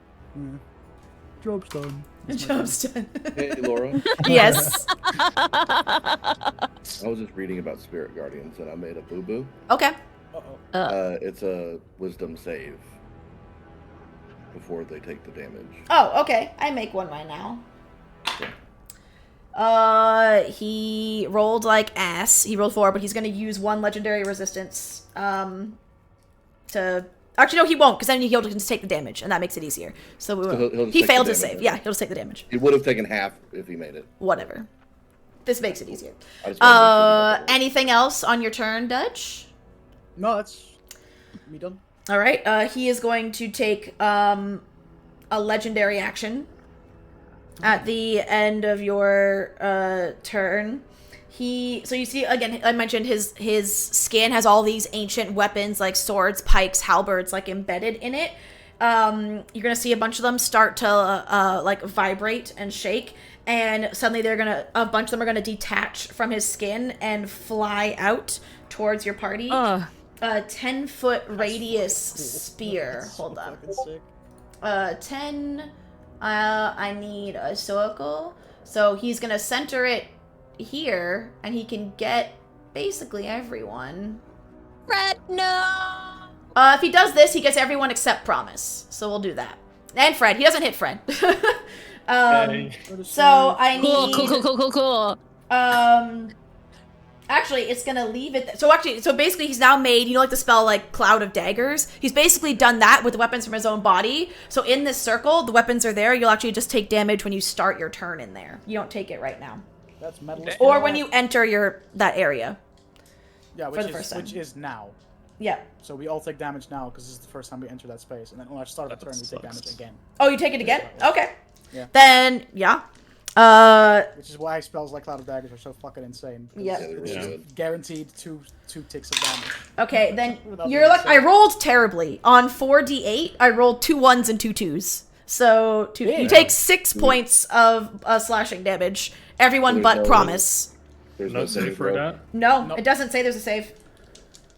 Job's done. Job's done. Hey, Laura. Yes. I was just reading about spirit guardians, and I made a boo-boo. Okay. It's a wisdom save before they take the damage. Oh, okay. I make one right now. He rolled like ass. He rolled 4, but he's gonna use 1 legendary resistance to Actually, no, he won't, because then he'll just take the damage, and that makes it easier. So we So will. he'll just He take the failed to damage, save. okay. Yeah, he'll just take the damage. It would have taken half if he made it. Whatever. This makes it easier. I just wanted to make sure Anything else on your turn, Dutch? No, that's me done. All right. He is going to take a legendary action at the end of your turn. So you see again, I mentioned his skin has all these ancient weapons like swords, pikes, halberds like embedded in it. You're gonna see a bunch of them start to like vibrate and shake, and suddenly a bunch of them are gonna detach from his skin and fly out towards your party. A 10-foot radius spear. Hold on. 10. I need a circle. So he's gonna center it here, and he can get basically everyone. Fred, no. If he does this, he gets everyone except Promise. So we'll do that. And Fred. He doesn't hit Fred. Yay. So I need. Cool. Actually, it's gonna leave it. So basically, he's now made, like the spell like Cloud of Daggers. He's basically done that with weapons from his own body. So in this circle, the weapons are there. You'll actually just take damage when you start your turn in there. You don't take it right now. That's metal. Or when you enter that area. Yeah, for the first time. which is now. Yeah. So we all take damage now because this is the first time we enter that space, and then on our start of the turn we take damage again. Oh, you take it again? Okay. Yeah. Then yeah. Which is why spells like Cloud of Daggers are so fucking insane. 'Cause Yeah. It's just guaranteed two ticks of damage. Okay, then Without you're being like, I insane. rolled terribly. On 4d8, I rolled 2 1s and 2 2s. So you Damn. take 6 points of slashing damage. Everyone There's but no- Promise. There's No save for bro. that. No, Nope. it doesn't say there's a save.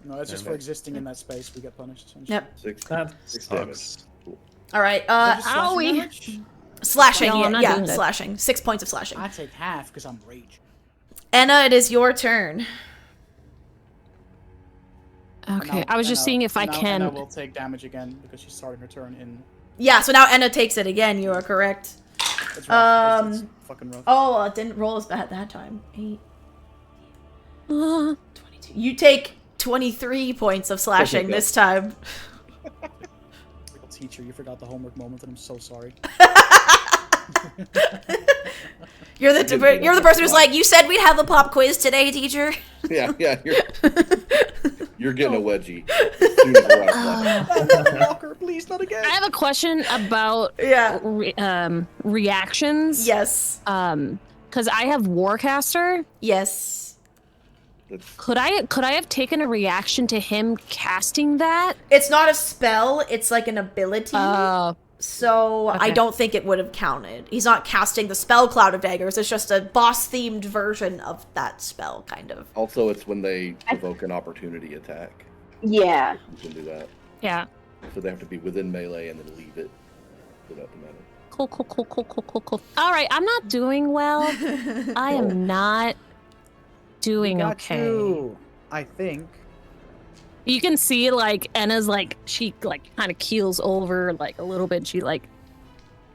No, it's just Damn for it. existing in that space we get punished. essentially. Yep. Six That damage. sucks. Cool. All right. Is that just slashing Owie. damage? Slashing. No, I'm not yeah, doing that. slashing. 6 points of slashing. I take half because I'm rage. Anna, it is your turn. Okay, I was just seeing if I can. Anna will take damage again because she's starting her turn in. Yeah. So now Anna takes it again. You are correct. It's rough. It's fucking rough. Oh, it didn't roll as bad that time. 8, Uh, 22. You take 23 points of slashing Okay. this time. Little teacher, you forgot the homework moment, and I'm so sorry. You're the person who's like, you said we'd have the pop quiz today, teacher. Yeah, you're getting a wedgie. As soon as we're out of luck. Walker, please, not again. I have a question about Yeah. reactions. Yes. Because I have Warcaster. Yes. That's- Could I have taken a reaction to him casting that? It's not a spell, it's like an ability. So I okay. don't think it would have counted. He's not casting the spell Cloud of Daggers. It's just a boss-themed version of that spell, kind of. Also, it's when they provoke an opportunity attack. Yeah. You can do that. Yeah. So they have to be within melee and then leave it for that to matter. Cool. All right, I'm not doing well. I am not doing Got okay. you, I think. You can see like Anna's like she like kind of keels over like a little bit. She like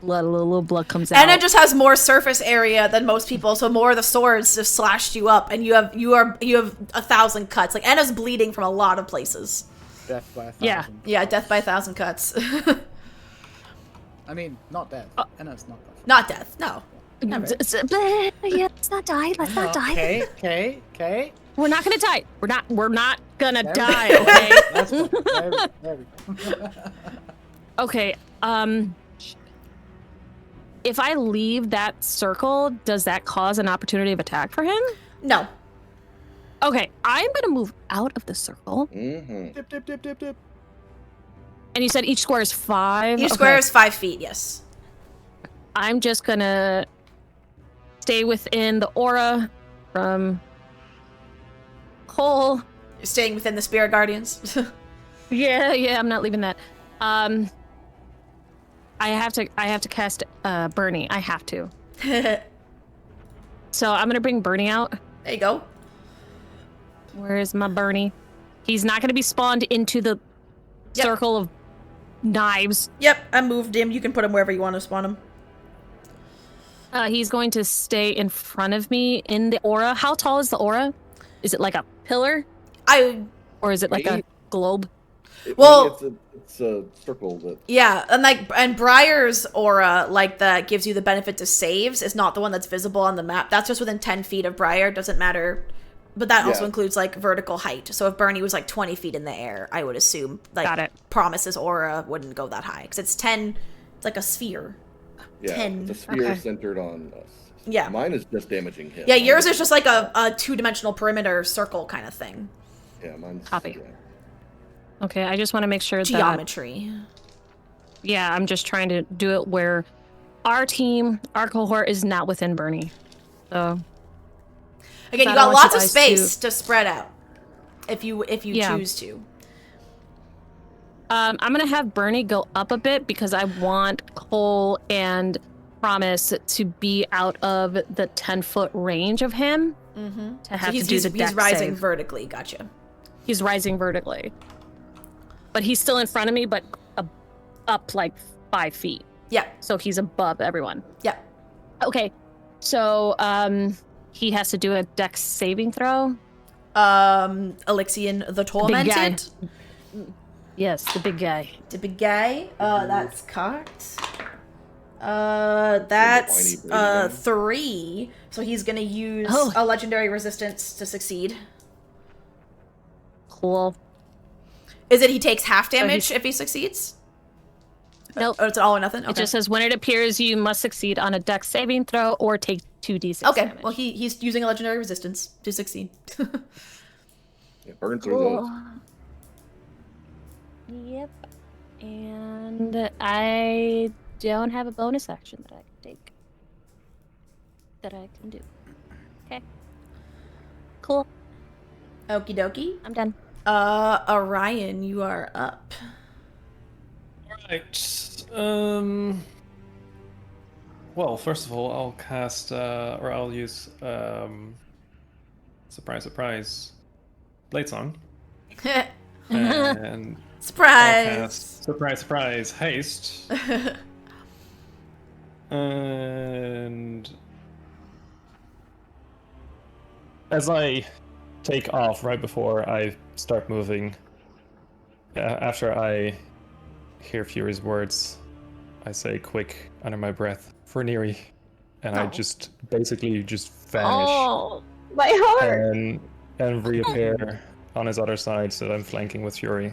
a little blood comes out. Anna just has more surface area than most people, so more of the swords just slashed you up, and you have 1,000 cuts. Like Anna's bleeding from a lot of places. Death by 1,000. Yeah. Yeah, death by 1,000 cuts. I mean, not death. Anna's not that. Not death, no. Never. Yeah, let's not die. Let's not die. Okay. We're not gonna die. We're not gonna There we die. go. Okay. That's fine. There we go. Okay. If I leave that circle, does that cause an opportunity of attack for him? No. Okay, I'm gonna move out of the circle. Mm-hmm. Dip. And you said each square is 5. Each square is 5 feet, yes. I'm just gonna stay within the aura from Cole. You're staying within the Spirit Guardians. Yeah, I'm not leaving that. I have to cast Bernie. I have to. There So I'm gonna bring Bernie out. you go. Where is my Bernie? He's not gonna be spawned into the Yep. circle of knives. Yep, I moved him. You can put him wherever you want to spawn him. He's going to stay in front of me in the aura. How tall is the aura? Is it like a pillar? I Or is it like a globe? Well- it's a circle that. Yeah, and Briar's aura, like, that gives you the benefit to saves, is not the one that's visible on the map. That's just within 10 feet of Briar. Doesn't matter. But that also includes, like, vertical height. So if Bernie was, like, 20 feet in the air, I would assume, like, Got it. Promise's aura wouldn't go that high. Because it's 10, it's like a sphere. Yeah, 10. the sphere Okay. centered on us. Yeah. Mine is just damaging him. Yeah, yours is just like a two-dimensional perimeter circle kind of thing. Yeah, mine's. Copy. Yeah. Okay, I just want to make sure that. Geometry. Yeah, I'm just trying to do it where our team, our cohort, is not within Bernie. So. Again, I you don't got want lots you of guys space to spread out. If you Yeah. choose to. I'm gonna have Bernie go up a bit because I want Cole and Promise to be out of the 10-foot range of him Mm-hmm. to have So to do the dex he's rising save. vertically. Gotcha. He's rising vertically, but he's still in front of me, but up like 5 feet. Yeah. So he's above everyone. Yeah. Okay, so he has to do a dex saving throw. Alyxian the Tormented. Yes, the big guy. The big guy. That's cocked. That's whiny baby 3. So he's gonna use Oh. a legendary resistance to succeed. Cool. Is it he takes half damage he's- if he succeeds? Nope. Oh, it's all or nothing? Okay. It just says when it appears you must succeed on a dex saving throw or take 2d6 Okay, damage. well he's using a legendary resistance to succeed. Yeah, burn through those. Yep. And I don't have a bonus action that I can take. That I can do. Okay. Cool. Okie dokie. I'm done. Orion, you are up. Right. Well, first of all, I'll cast, or I'll use, surprise, surprise, Blade Song, and I'll Surprise! cast surprise, surprise, haste, and as I take off right before I start moving, after I hear Fury's words, I say quick under my breath for Neri, and I Oh. just basically just vanish Oh, My heart. and reappear on his other side, so I'm flanking with Fury.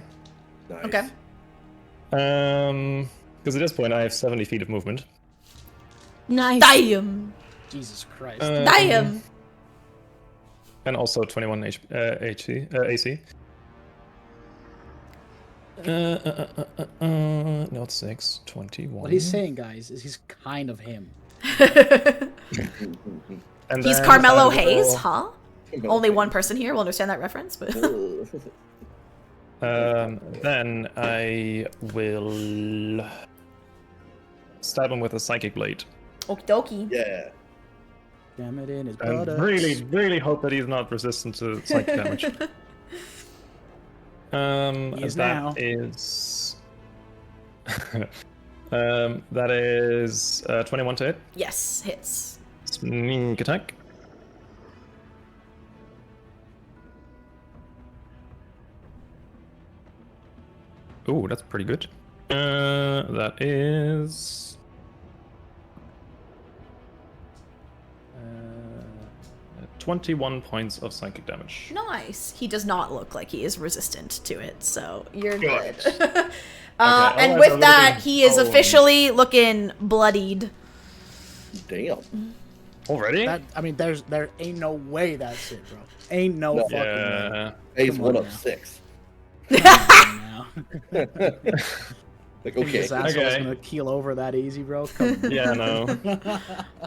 Nice. Okay. Because at this point I have 70 feet of movement. nice. Damn! Jesus Christ. Damn! And also 21 AC. Not 6, 21. What he's saying, guys, is he's kind of him. And He's then Carmelo I Hayes, will- huh? Only one person here will understand that reference, but Then I will stab him with a psychic blade. okie dokie. Yeah. Damn it in his And buttocks. really hope that he's not resistant to psychic damage. He is now. That is... that is 21 to hit. Yes, hits. Sneak attack. Ooh, that's pretty good. That is... 21 points of psychic damage. Nice. He does not look like he is resistant to it, so you're Good. good. Okay, and otherwise I with would've that, been he is so, officially looking bloodied. Damn. Already? I mean, there ain't no way that's it, bro. Ain't no No. fucking way. Yeah. He's Come one on of now. 6. Now. Like, Think okay. this asshole's Okay. gonna keel over that easy, bro. Come on. Yeah, no.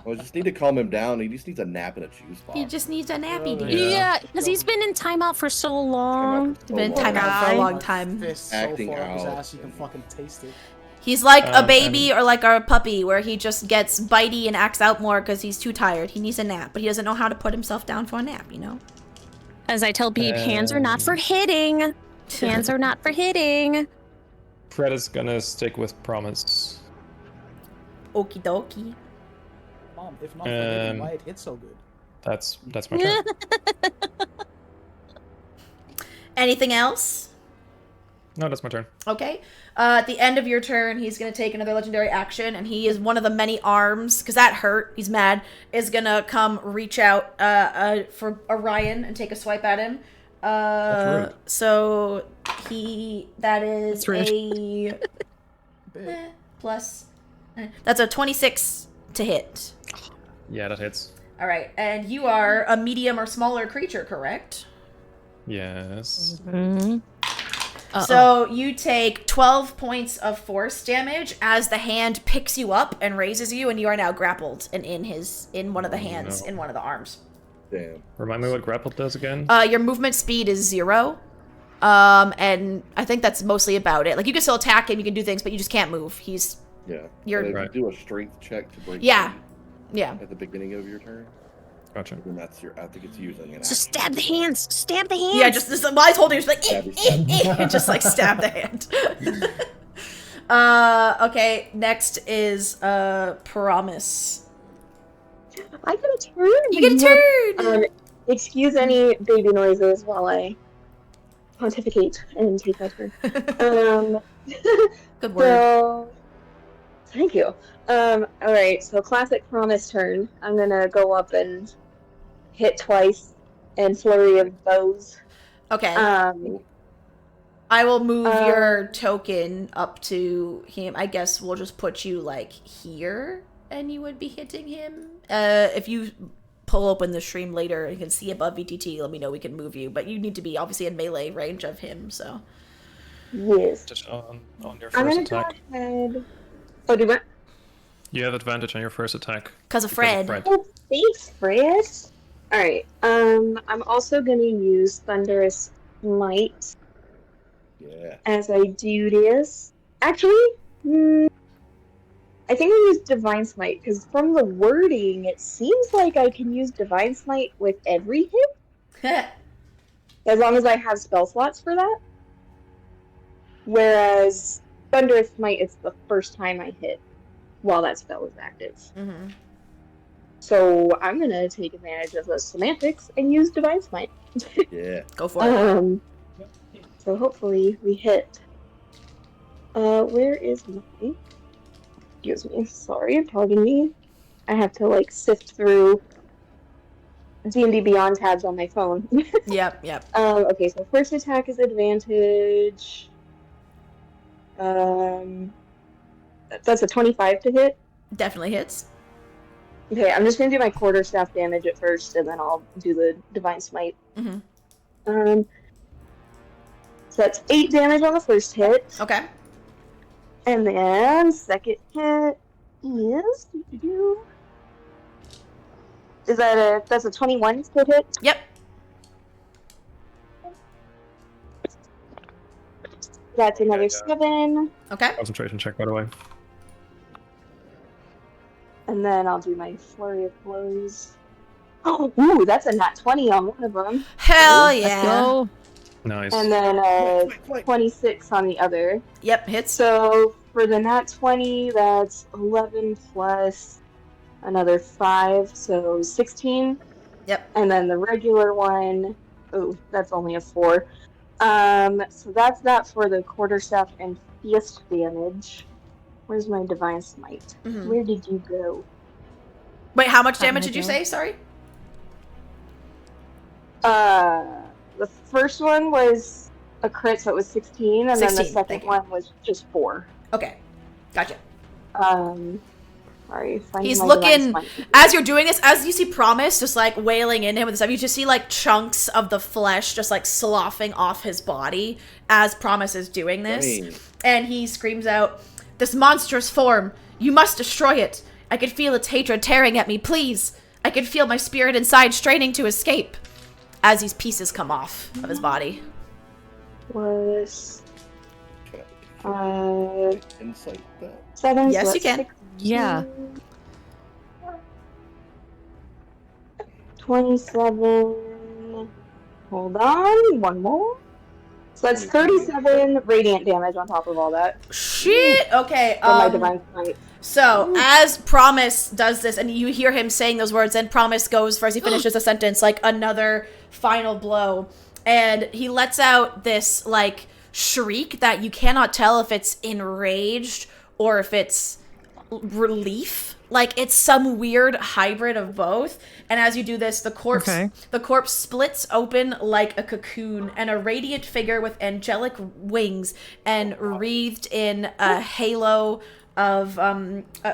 Well, just need to calm him down. He just needs a nap and a juice box. He just needs a nappy, dude. Yeah. Yeah, because he's been in timeout for so long. Been So long. timeout for a long My time. fist so Acting far up his out ass, you can and- fucking taste it. He's like a Um, baby or like a puppy where he just gets bitey and acts out more because he's too tired. He needs a nap, but he doesn't know how to put himself down for a nap, you know? As I tell Pete, hands are not for hitting. Hands are not for hitting. Fred is gonna stick with Promise. Okie dokie. Mom, if not for him, Um, why it hit so good? That's my turn. Anything else? No, that's my turn. Okay. At the end of your turn, he's going to take another legendary action, and he is one of the many arms, because that hurt, he's mad, is going to come reach out for Orion and take a swipe at him. That's rude. So that is That's rude. a plus. That's a 26 to hit. Yeah, that hits. All right, and you are a medium or smaller creature, correct? Yes. Mm-hmm. So you take 12 points of force damage as the hand picks you up and raises you, and you are now grappled and in one of the hands, in one of the arms. Damn. Remind me what grapple does again? Your movement speed is 0. And I think that's mostly about it. Like, you can still attack him, you can do things, but you just can't move. Yeah. You're- And if Right. you do a strength check to break Yeah. free Yeah. at the beginning of your turn, Gotcha. then that's I think it's using an So action. stab the hands. Stab the hands. Yeah, just this, while he's holding it, just like, Stabby, just like stab the hand. Okay, next is Promise. I get a turn. You get a turn! Excuse any baby noises while I pontificate and take my turn. Good word. So, thank you. Alright, so classic Promise turn. I'm gonna go up and hit twice and flurry of bows. Okay. Um, I will move your token up to him. I guess we'll just put you, like, here, and you would be hitting him. If you pull open the stream later and can see above VTT, let me know, we can move you. But you need to be, obviously, in melee range of him, so. yes. Just on your I'm first gonna attack. go ahead. Oh, do what? You have advantage on your first attack. Because of Fred. Oh, thanks, Fred. Alright, I'm also gonna use Thunderous Might Yeah. as I do this. Actually, I think I use Divine Smite, because from the wording, it seems like I can use Divine Smite with every hit, as long as I have spell slots for that. Whereas Thunderous Smite, it's the first time I hit while that spell is active. Mm-hmm. So I'm gonna take advantage of those semantics and use Divine Smite. Yeah. Go for it. So hopefully we hit. Where is my? Excuse me. Sorry, pardon me. I have to like sift through D&D Beyond tabs on my phone. Yep. Okay, so first attack is advantage. That's a 25 to hit. Definitely hits. Okay, I'm just gonna do my quarterstaff damage at first, and then I'll do the Divine Smite. Mm-hmm. So that's 8 damage on the first hit. Okay. And then second hit is that's a 21 to hit? Yep. That's another Yeah. 7. Okay. Concentration check, by the way. And then I'll do my flurry of blows. Oh, ooh, that's a nat 20 on one of them. Hell Let's yeah. go. Nice. And then Wait. 26 on the other. Yep, hits. So for the nat 20, that's 11 plus another 5, so 16. Yep. And then the regular one, oh, that's only a 4. So that's that for the quarterstaff and fist damage. Where's my Divine Smite? Mhm. Where did you go? Wait, how much That damage might did you go. say? Sorry? The first one was a crit, so it was 16, and then 16, the second thank you. one was just 4. Okay. Gotcha. Sorry. finding He's my Divine looking, Smite. as you're doing this, as you see Promise just like wailing into him with stuff, you just see like chunks of the flesh just like sloughing off his body as Promise is doing this. Dang. And he screams out, "This monstrous form! You must destroy it! I can feel its hatred tearing at me, please! I can feel my spirit inside straining to escape!" As these pieces come off of his body. Was Insight that. 7. Yes, so you that's can. Yeah. 27. Hold on, one more. So that's 37 radiant damage on top of all that Shit! Okay, for my Divine Smite. So, as Promise does this, and you hear him saying those words, and Promise goes for, as he finishes a sentence, like, another final blow. And he lets out this, like, shriek that you cannot tell if it's enraged or if it's relief. Like, it's some weird hybrid of both. And as you do this, the corpse splits open like a cocoon, and a radiant figure with angelic wings and wreathed in a halo of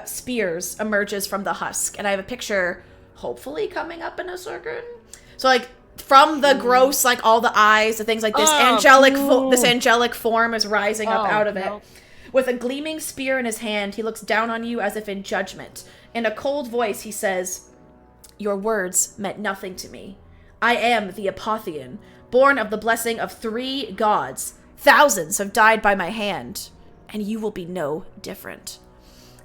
spears emerges from the husk. And I have a picture, hopefully, coming up in a second. So, like, from the gross, like, all the eyes, the things like this, this angelic form is rising up out of it. With a gleaming spear in his hand, he looks down on you as if in judgment. In a cold voice, he says, "Your words meant nothing to me. I am the Apotheon, born of the blessing of 3 gods. Thousands have died by my hand, and you will be no different."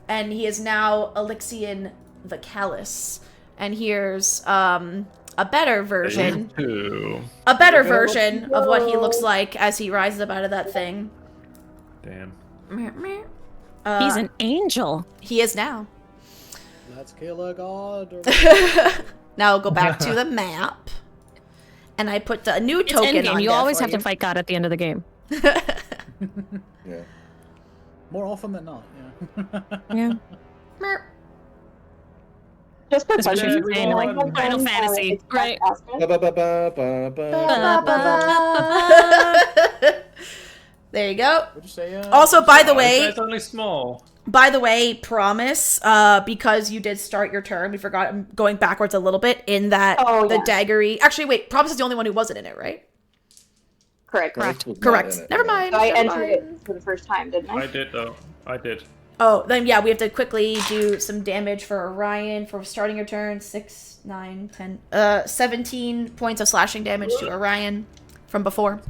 And he is now Alyxian the Callous. And here's a better version. A better version of what he looks like as he rises up out of that thing. Damn. He's an angel. He is now. Let's kill a god. Now I'll go back to the map. And I put a new token endgame. on You there always for have to fight God at the end of the game. Yeah. More often than not, Yeah. Just quick Especially question. if you're playing, like, One Final time, Fantasy, extract right? aspect. There you go. Would you say, Also, by the way, It's only small. promise, because you did start your turn, we forgot, I'm going backwards a little bit, in that the daggery... Actually, wait, Promise is the only one who wasn't in it, right? Correct. Correct. Never mind. So I never entered mind. it for the first time, didn't I? I did, though. I did. Oh, then yeah, we have to quickly do some damage for Orion for starting your turn. 6, 9, 10... 17 points of slashing damage to Orion from before.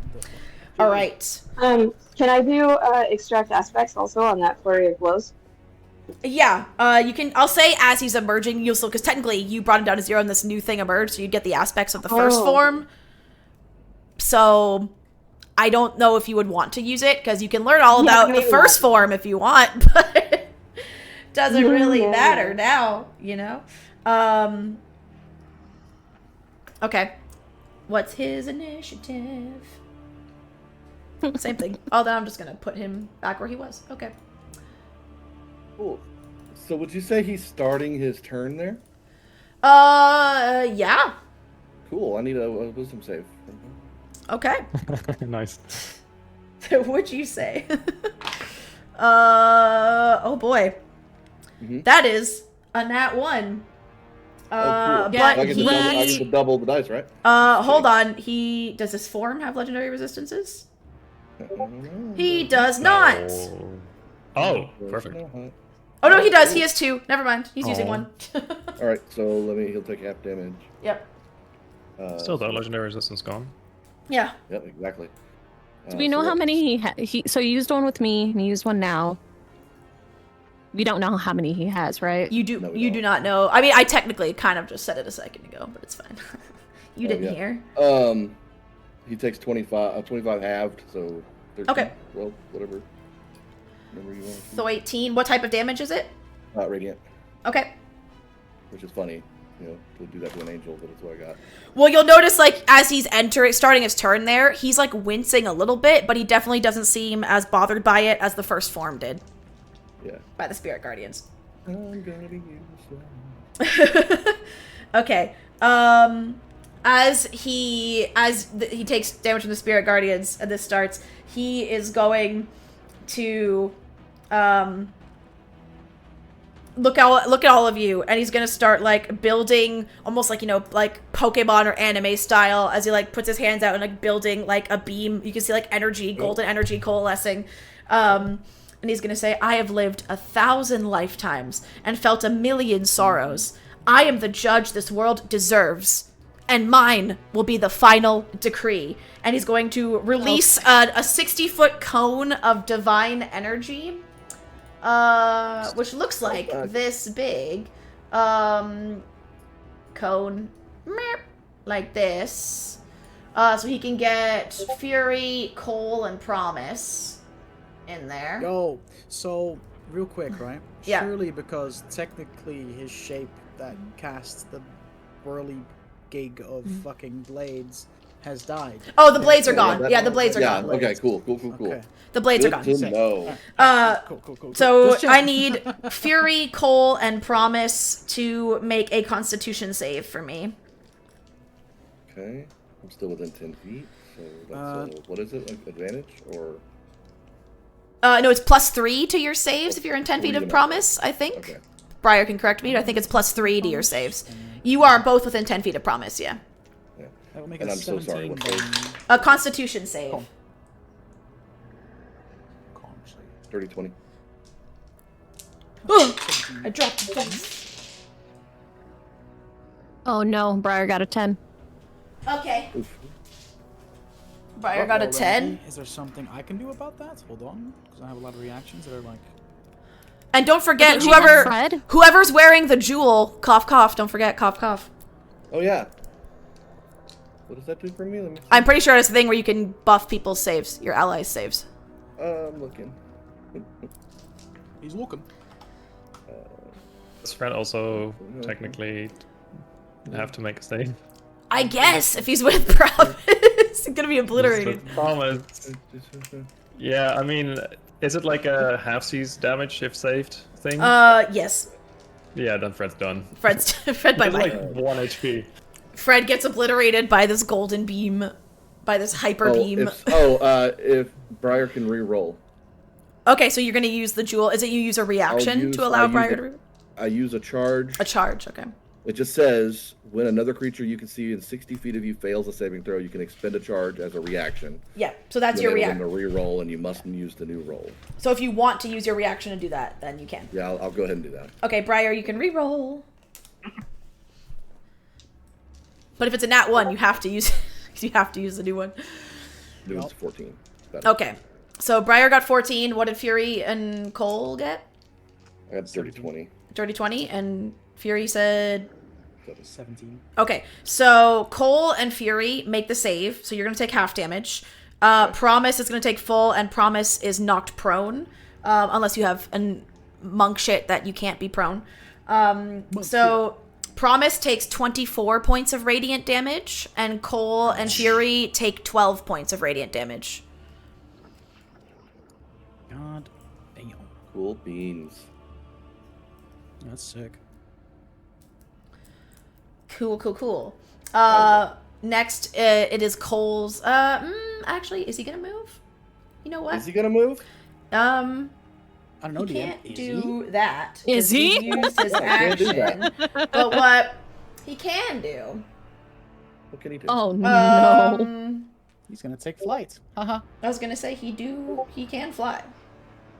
All right. Can I do extract aspects also on that flurry of blows? Yeah, you can. I'll say as he's emerging, you'll still, because technically you brought him down to 0 and this new thing emerged, so you get the aspects of the first form. So I don't know if you would want to use it, because you can learn all about the first form if you want, but it doesn't really matter now, you know? Okay. What's his initiative? Same thing. Oh, then I'm just gonna put him back where he was. Okay. Cool. So would you say he's starting his turn there? Yeah. Cool. I need a wisdom save. Okay. Nice. What'd you say? Oh boy. Mm-hmm. That is a nat 1. Cool. But I get to double the dice, right? hold on. Does his form have legendary resistances? He does not. Oh, perfect. Oh no, he does. He has 2. Never mind. He's using 1. All right, so he'll take half damage. Yep. Still, though, legendary resistance gone. Yeah. Yep, exactly. Do we know how many he so you used one with me, and he used one now. We don't know how many he has, right? You do. No, we you don't. do not know. I mean, I technically kind of just said it a second ago, but it's fine. You didn't hear. He takes 25 halved, so 13, Okay. 12, whatever number you want. So 18. What type of damage is it? Radiant, Okay. which is funny, to do that to an angel, but it's what I got. Well, you'll notice, like, as he's starting his turn there, he's, like, wincing a little bit, but he definitely doesn't seem as bothered by it as the first form did. Yeah. By the Spirit Guardians. I'm gonna use that. Okay. As he takes damage from the Spirit Guardians and this starts, he is going to look at all of you, and he's gonna start like building almost like like Pokemon or anime style, as he like puts his hands out and like building like a beam. You can see like energy, golden energy coalescing. And he's gonna say, "I have lived 1,000 lifetimes and felt 1,000,000 sorrows. I am the judge this world deserves, and mine will be the final decree." And he's going to release a 60-foot cone of divine energy, which looks like this big. Cone, like this. So he can get Fury, Coal, and Promise in there. Yo, so real quick, right? Yeah. Surely because technically his shape that casts the whirly gig of fucking blades has died. Oh, the blades are Yeah, gone. that- Yeah, the blades are Yeah. gone. Okay. Cool. Okay. The blades are Good gone. to know. Cool. So Just check. I need Fury, Cole, and Promise to make a Constitution save for me. Okay. I'm still within 10 feet. So that's what is it? Like advantage or? No, it's +3 to your saves if you're in 10 feet Three of to my Promise, I think. Okay. Briar can correct me, but I think it's +3 to your saves. You are both within 10 feet of Promise, yeah. Yeah. That will make And it I'm so sorry. 17 What then. save? A Constitution save. Oh. Calm save. 30, 20. I dropped the dice. Oh no, Briar got a 10. Okay. Oof. Briar got a Uh-oh, 10. Randy, is there something I can do about that? Hold on, because I have a lot of reactions that are like. And don't forget, Did you have Fred? whoever's wearing the jewel, cough, cough, don't forget, cough, cough. Oh yeah. What does that do for me? Let me see. I'm pretty sure it's a thing where you can buff people's saves, your allies' saves. I'm looking. He's looking. Does Fred also technically have to make a save? I guess, if he's with Promise, he's gonna be obliterated. Promise. Yeah, I mean, is it like a half-seas damage if saved thing? Yes. Yeah, then Fred's done. Fred by It's my... like 1 HP. Fred gets obliterated by this golden beam, by this hyper beam. If Briar can re-roll. Okay, so you're gonna use the jewel. Is it you use a reaction to allow Briar to... I use a charge. A charge, okay. It just says, when another creature you can see in 60 feet of you fails a saving throw, you can expend a charge as a reaction. Yeah, so that's Then your it'll then reaction. a re-roll, and you must use the new roll. So if you want to use your reaction to do that, then you can. Yeah, I'll go ahead and do that. Okay, Briar, you can re-roll. But if it's a nat 1, you have to use you have to use the new one. It was 14. Better. Okay. So Briar got 14. What did Fury and Cole get? I got 30-20. Dirty 20, and Fury said 17. okay. So Cole and Fury make the save, so you're gonna take half damage. Promise is gonna take full, and Promise is knocked prone. Unless you have a monk shit that you can't be prone. So Promise takes 24 points of radiant damage, and Cole and Fury take 12 points of radiant damage. God damn. Cool beans. That's sick. Cool. Next, it is Cole's. Actually, is he gonna move? You know what? Is he gonna move? I don't know, He DM. can't Is do that. Is 'cause he? used his can't do action. But what he can do, What can he do? Oh no. He's gonna take flight. Haha. I was gonna say he can fly.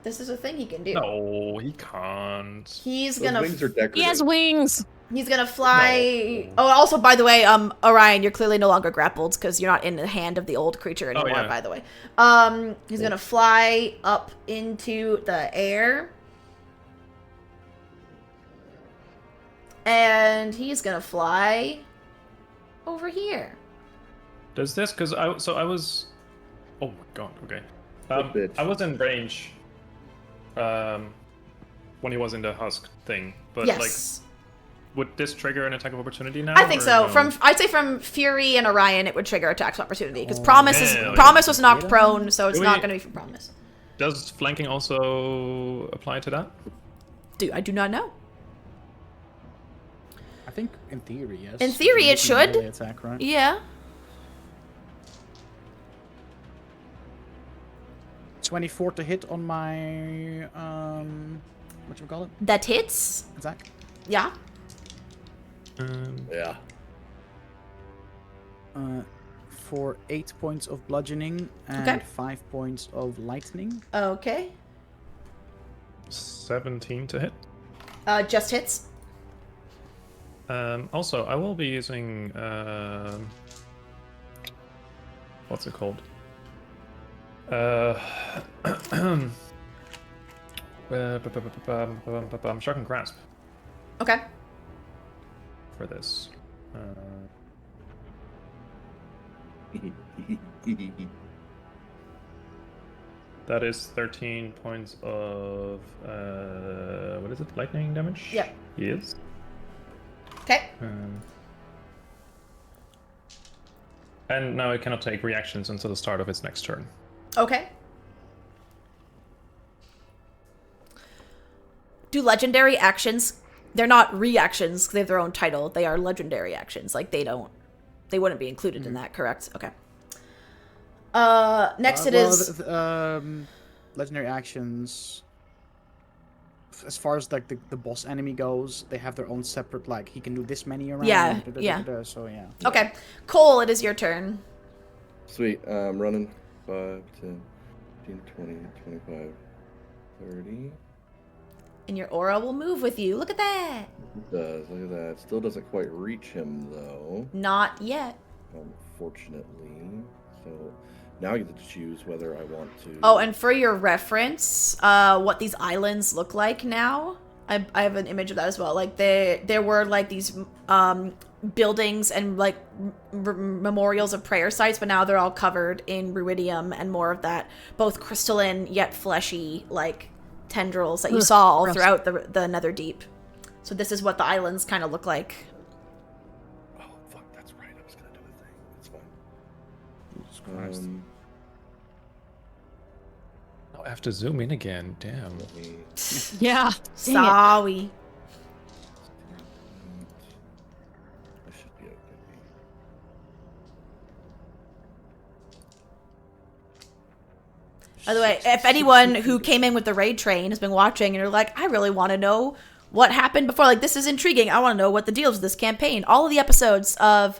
This is a thing he can do. No, he can't. He's Those gonna wings are decorative. He has wings. he's gonna fly. Oh, also by the way, Orion, you're clearly no longer grappled because you're not in the hand of the old creature anymore. yeah. By the way, he's gonna fly up into the air. And he's gonna fly over here. Does this, because I was... Oh my god, okay. bitch. I was in range when he was in the husk thing, but Yes. like, would this trigger an attack of opportunity now? I think or so. no? I'd say from Fury and Orion, it would trigger attacks of opportunity because Promise yeah. was knocked Yeah. prone, so it's Do not we- going to be from Promise. Does flanking also apply to that? I do not know. I think in theory, yes. In theory, it Making a should. melee attack, right? Yeah. 24 to hit on my whatchamacallit? That hits. Attack. Yeah. Yeah. For 8 points of bludgeoning and Okay. 5 points of lightning. Okay. 17 to hit. Just hits. Also, I will be using what's it called? Shock and grasp Okay. for this. That is 13 points of what is it? Lightning damage. Yep. Yes. Okay. And now it cannot take reactions until the start of its next turn. Okay. Do legendary actions... They're not reactions, because they have their own title. They are legendary actions. Like, they wouldn't be included in that, correct? Okay. Next it is... legendary actions... As far as, like, the boss enemy goes, they have their own separate, like, he can do this many around. Yeah, So, yeah. Okay. Cole, it is your turn. Sweet. I'm running 5, 10, 15, 20, 25, 30. And your aura will move with you. Look at that. It does. Look at that. Still doesn't quite reach him, though. Not yet. Unfortunately. So now I get to choose whether I want to... Oh, and for your reference, what these islands look like now, I have an image of that as well. Like, there were, like, these buildings and, like, memorials of prayer sites, but now they're all covered in ruidium and more of that, both crystalline yet fleshy, like, tendrils that you saw all gross. throughout the Netherdeep. So this is what the islands kind of look like. Oh, fuck, that's right. I was going to do a thing. It's fine. Jesus Christ. Oh, I have to zoom in again. Damn. Let me... Yeah. Dang it. Sorry. I should be okay. By the way, if anyone who came in with the raid train has been watching and you're like, I really want to know what happened before, like, this is intriguing, I want to know what the deal is with this campaign. All of the episodes are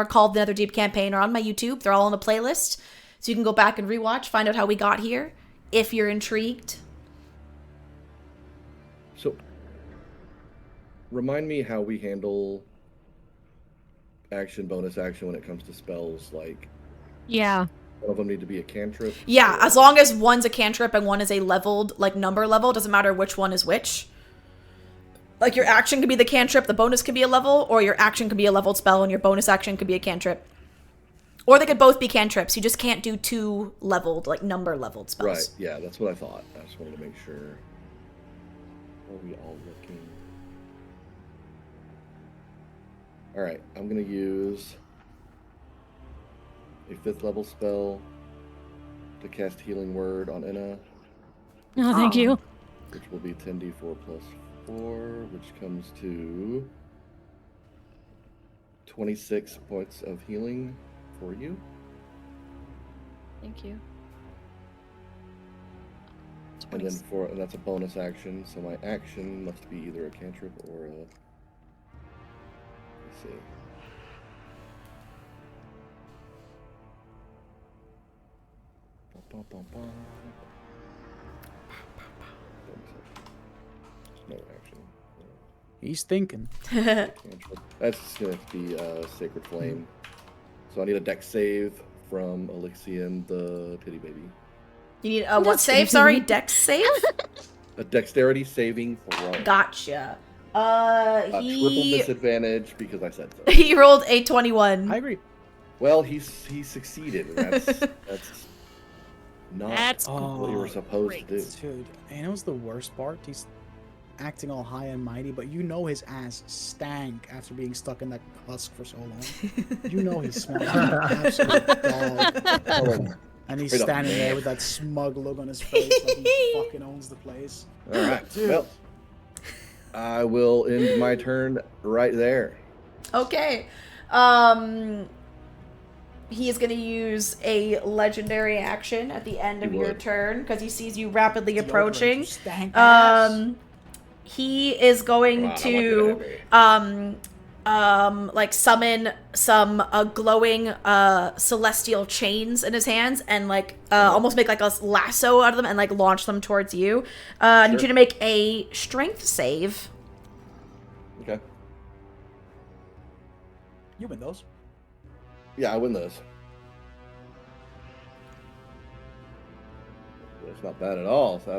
called the Netherdeep campaign are on my YouTube. They're all on the playlist. So you can go back and rewatch, find out how we got here, if you're intrigued. So, remind me how we handle action, bonus action when it comes to spells. Like, Yeah. one of them need to be a cantrip. Yeah, as long as one's a cantrip and one is a leveled, like, number level, doesn't matter which one is which. Like, your action could be the cantrip, the bonus could be a level, or your action could be a leveled spell and your bonus action could be a cantrip. Or they could both be cantrips. You just can't do two leveled, like, number leveled spells. Right, yeah, that's what I thought. I just wanted to make sure. Are we all looking? Alright, I'm going to use a 5th level spell to cast Healing Word on Inna, Oh, thank you. which will be 10d4 plus 4, which comes to 26 points of healing for you. Thank you. And that's a bonus action, so my action must be either a cantrip or a... Let's see. Bum, bum, bum. No action. He's thinking. Cantrip. That's going to be Sacred Flame. So I need a dex save from Alyxian, the Pity Baby. You need a what save? Sorry, dex save? A dexterity saving throw. Gotcha. Triple disadvantage because I said so. He rolled a 21. I agree. Well, he succeeded. And that's not That's what you were supposed to do. Dude, and it was the worst part. He's acting all high and mighty, but you know his ass stank after being stuck in that husk for so long. You know he smells like an absolute dog. And he's standing there with that smug look on his face like he fucking owns the place. All right. Dude. Well, I will end my turn right there. Okay. He is going to use a legendary action at the end of your turn because he sees you rapidly approaching. Stank ass. He is going to like summon some glowing celestial chains in his hands and like almost make like a lasso out of them and like launch them towards you. I need you to make a strength save. Okay. You win those. Yeah, I win those. That's not bad at all. So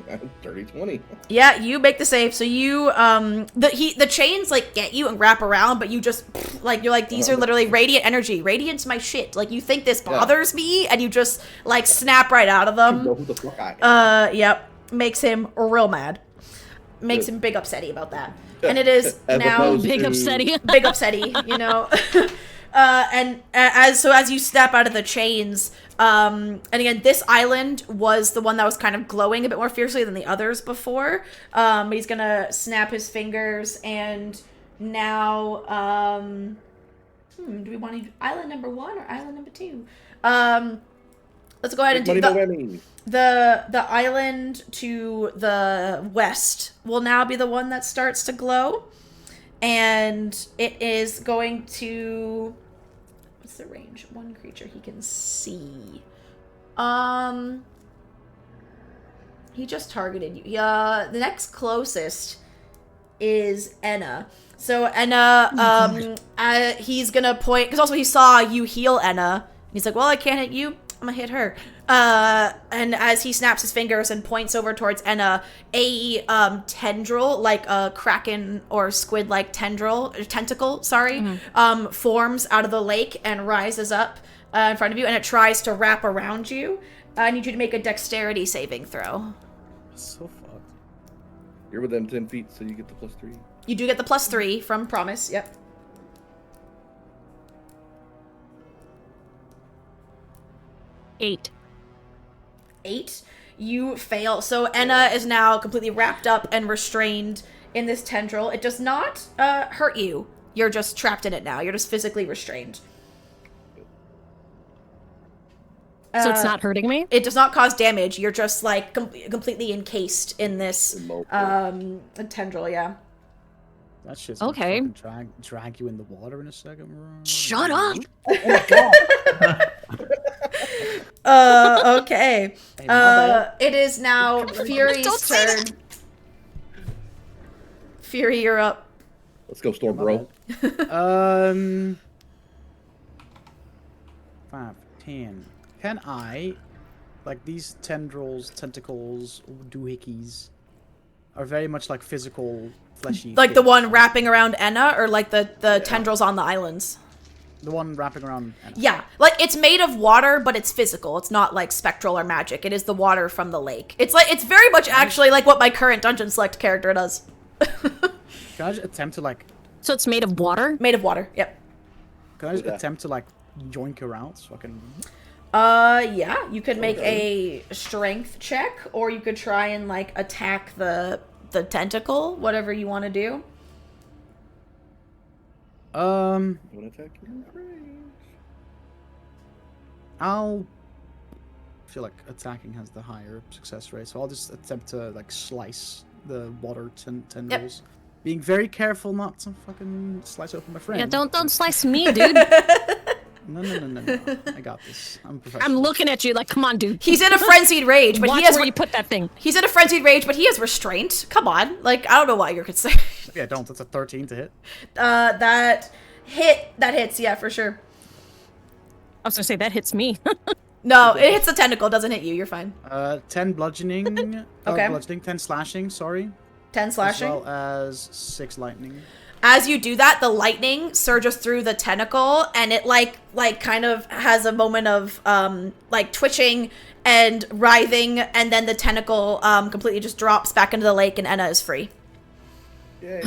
that's a dirty 20. Yeah, you make the save. So you the chains like get you and wrap around, but you just like you're like these are literally radiant energy. Radiant's my shit. Like you think this bothers me, and you just like snap right out of them. You know who the fuck I am. Yep, makes him real mad. Makes him big upsetty about that. And it is As now opposed Big to- upsetty. big upsetty, you know. And as you step out of the chains, and again, this island was the one that was kind of glowing a bit more fiercely than the others before. He's gonna snap his fingers, and now, do we want to do island number 1 or island number 2? Let's go ahead and do the island to the west will now be the one that starts to glow. And it is going to... What's the range? 1 creature he can see. He just targeted you. The next closest is Enna. So Enna, he's gonna point... Because also he saw you heal Enna. He's like, well, I can't hit you. I'm gonna hit her. And as he snaps his fingers and points over towards Enna, a tendril, like a kraken or squid-like tentacle, forms out of the lake and rises up in front of you, and it tries to wrap around you. I need you to make a dexterity saving throw. So fucked. You're within 10 feet, so you get the +3. You do get the +3 from Promise, yep. 8. 8. You fail. So Enna is now completely wrapped up and restrained in this tendril. It does not hurt you. You're just trapped in it now. You're just physically restrained. So it's not hurting me? It does not cause damage. You're just like completely encased in this tendril, yeah. That shit's okay. Gonna drag you in the water in a second. Shut up! Oh my god! Okay. It is now Fury's turn. Fury, you're up. Let's go, Storm, bro. 5, 10. Can I, like these tendrils, tentacles, doohickeys, are very much like physical, fleshy. Like the one wrapping around Enna, or like the tendrils on the islands? The one wrapping around Enna. Yeah, like it's made of water, but it's physical. It's not like spectral or magic. It is the water from the lake. It's very much actually like what my current Dungeon Select character does. Can I just attempt to like... So it's made of water? Made of water, yep. Can I just attempt to like yoink her out so I can... Yeah, you could make a strength check, or you could try and like attack the tentacle, whatever you want to do. Don't attack your range. I'll feel like attacking has the higher success rate, so I'll just attempt to like slice the water tendrils. Yep. Being very careful not to fucking slice open my friend. Yeah, don't slice me, dude. No. I got this. I'm professional. I'm looking at you like, come on, dude. He's in a frenzied rage, but Watch he has where you put that thing. He's in a frenzied rage, but he has restraint. Come on, like I don't know why you're concerned. Yeah, don't. That's a 13 to hit. That hits. Yeah, for sure. I was gonna say that hits me. No, it hits the tentacle. Doesn't hit you. You're fine. 10 bludgeoning. Okay. Bludgeoning. 10 slashing. Sorry. 10 slashing. As well as 6 lightning. As you do that, the lightning surges through the tentacle, and it like kind of has a moment of like twitching and writhing, and then the tentacle completely just drops back into the lake, and Enna is free. Yay.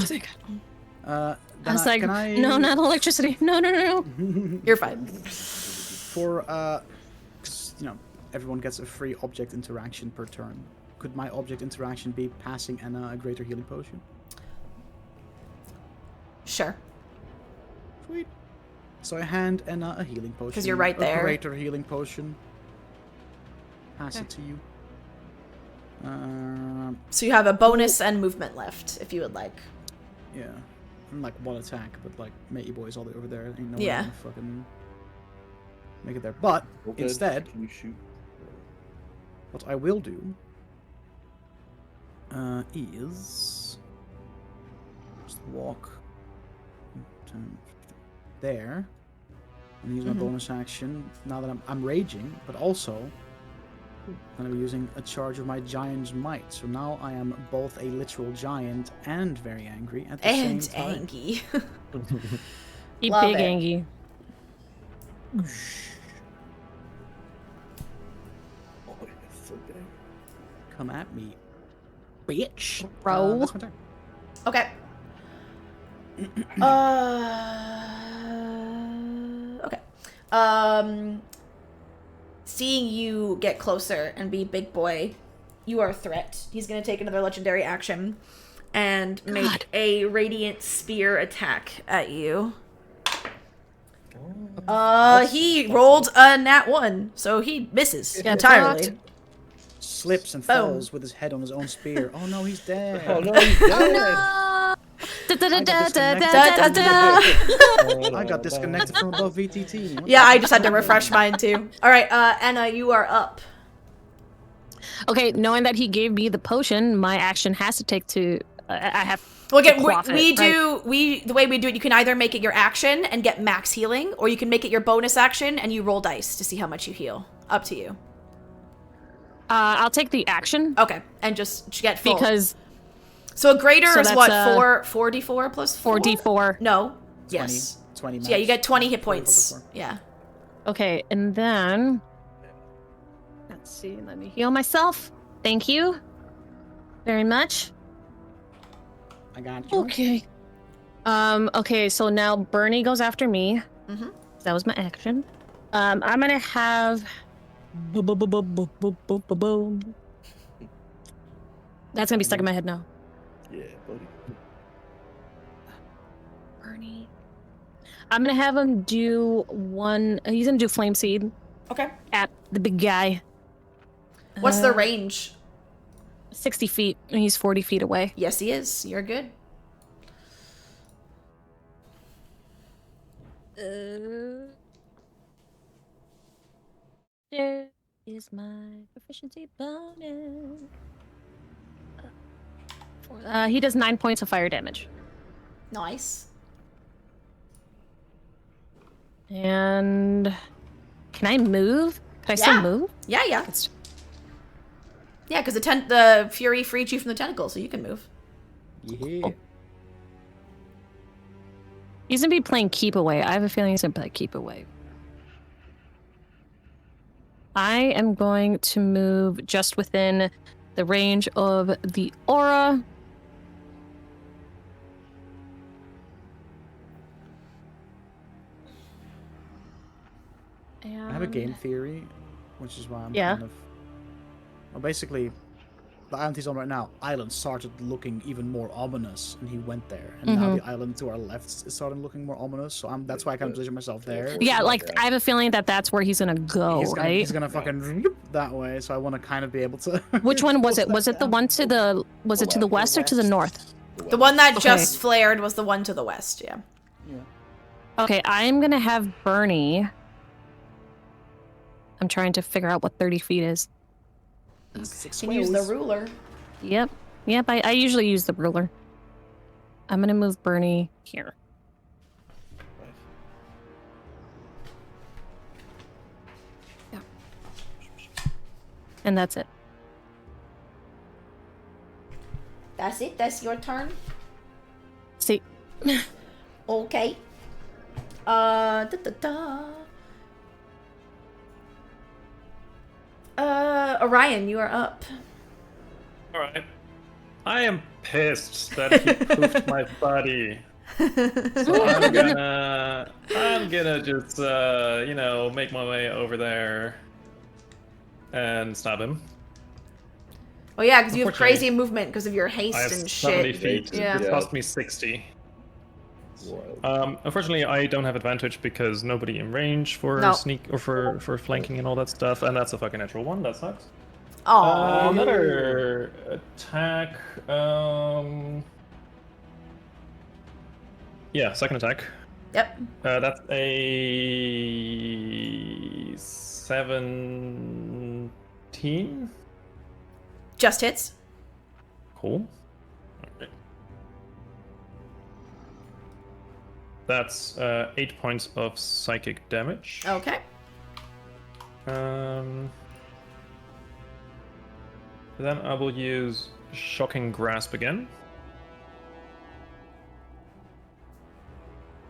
I was like, no, not electricity. No. You're fine. For 'cause, you know, everyone gets a free object interaction per turn. Could my object interaction be passing Enna a greater healing potion? Sure. Sweet. So I hand Enna a healing potion. Because you're right there. A greater healing potion. Pass it to you. So you have a bonus and movement left, if you would like. Yeah. I'm like 1 attack, but like matey boys all the way over there. Ain't no way Yeah. I'm gonna fucking make it there. But instead, Can you shoot? what I will do is just walk there and use my bonus action now that I'm raging, but also I'm going to be using a charge of my giant's might. So now I am both a literal giant and very angry at the same time. And Angie. You Love big it. Angie. Oh, that's so good. Come at me, bitch. Bro. That's my turn. Okay. seeing you get closer and be big boy, you are a threat. He's going to take another legendary action and make a radiant spear attack at you. He rolled a nat 1, so he misses entirely. Slips and falls with his head on his own spear. Oh no, he's dead. Oh no, he's dead. I got disconnected from above VTT. What Yeah, I just had to refresh mine too. All right, Anna, you are up. Okay, knowing that he gave me the potion, my action has to take to. I have. Well, again, to quaff it, the way we do it, you can either make it your action and get max healing, or you can make it your bonus action and you roll dice to see how much you heal. Up to you. I'll take the action. Okay, and just get full. Because. So a greater So is that's, what, 4d4 plus 4? 4d4. No. 20, Yes. 20 So yeah, you get 20 hit 40 points. plus 4. Yeah. Okay, and then. Let's see, let me heal myself. Thank you very much. I got you. Okay. Okay, so now Bernie goes after me. Mm-hmm. That was my action. I'm gonna have. That's gonna be stuck in my head now. Yeah, buddy. Bernie. I'm gonna have him do one. He's gonna do Flame Seed Okay. at the big guy. What's the range? 60 feet, and he's 40 feet away. Yes, he is. You're good. There is my proficiency bonus. He does 9 points of fire damage. Nice. And can I move? Can I still move? Yeah, yeah. It's- Yeah, because the Fury freed you from the tentacle, so you can move. Yeah. He's gonna be playing keep away. I have a feeling he's gonna play keep away. I am going to move just within the range of the aura. I have a game theory, which is why I'm Yeah. kind of... Well, basically, the island he's on right now, island started looking even more ominous, and he went there. And now the island to our left is starting looking more ominous, so that's why I kind of position myself there. Yeah, like I have a feeling that that's where he's gonna go, right? He's gonna fucking that way, so I want to kind of be able to... Which one was it? Was it the one to the? Was it to the west or to the north? The one that Okay. just flared was the one to the west, yeah. Okay, I'm gonna have Bernie. I'm trying to figure out what 30 feet is. Six You can use the whales. ruler. Yep. I usually use the ruler. I'm gonna move Bernie here. Yeah. And that's it. That's it? That's your turn? See, Okay. Orion, you are up. Alright. I am pissed that he poofed my body. So I'm gonna just, make my way over there and stab him. Oh yeah, because you have Unfortunately, crazy movement because of your haste I have and 70 shit. feet. Yeah. It cost me 60. Wild. Unfortunately, I don't have advantage because nobody in range for No. sneak or for flanking and all that stuff, and that's a fucking natural one. That sucks. Oh. Another attack. Yeah, second attack. Yep. That's a 17. Just hits. Cool. Okay. That's 8 points of psychic damage. Okay. Then I will use Shocking Grasp again.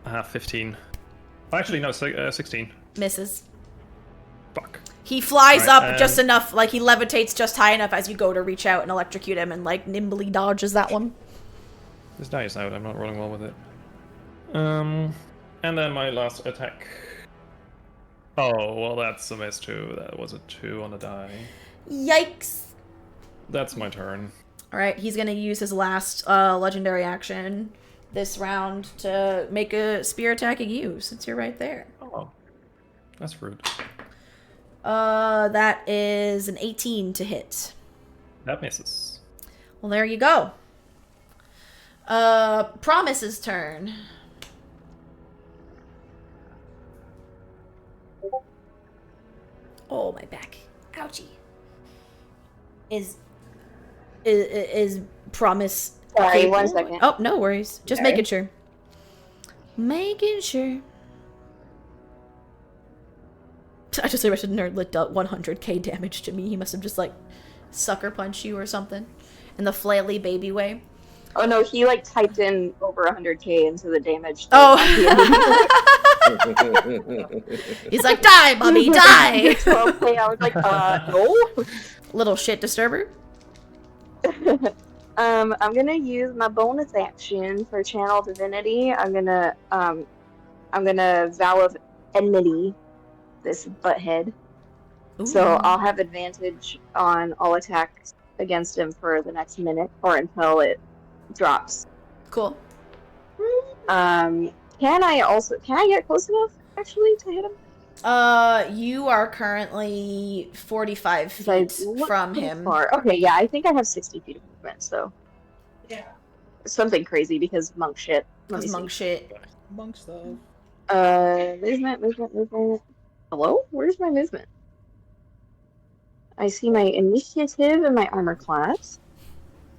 I have 15. Actually, no, 16. Misses. Fuck. He flies Alright, up just enough, like he levitates just high enough as you go to reach out and electrocute him and like nimbly dodges that one. This die is out, I'm not rolling well with it. And then my last attack. Oh, well, that's a miss too. That was a 2 on the die. Yikes. That's my turn. All right, he's gonna use his last legendary action this round to make a spear attacking you, since you're right there. Oh, that's rude. That is an 18 to hit. That misses. Well, there you go. Promise's turn. Oh, my back. Ouchie. Is Promise... Sorry, capable? 1 second. Oh, no worries. Just Sorry. making sure. Making sure. I just wish Nerdlit dealt 100k damage to me. He must have just, like, sucker punched you or something. In the flaily baby way. Oh no, he like typed in over 100k into the damage. Oh! He's like, die, mommy, die! I was like, no. Little shit disturber. I'm gonna use my bonus action for Channel Divinity. I'm gonna Vow of Enmity this butthead. Ooh. So I'll have advantage on all attacks against him for the next minute or until it drops. Cool. Can I get close enough actually to hit him? You are currently 45 feet from him. Far. Okay, yeah, I think I have 60 feet of movement, so. Yeah. Something crazy because monk shit. Let me That's see. monk shit. Monk stuff. Movement. Hello? Where's my movement? I see my initiative and my armor class.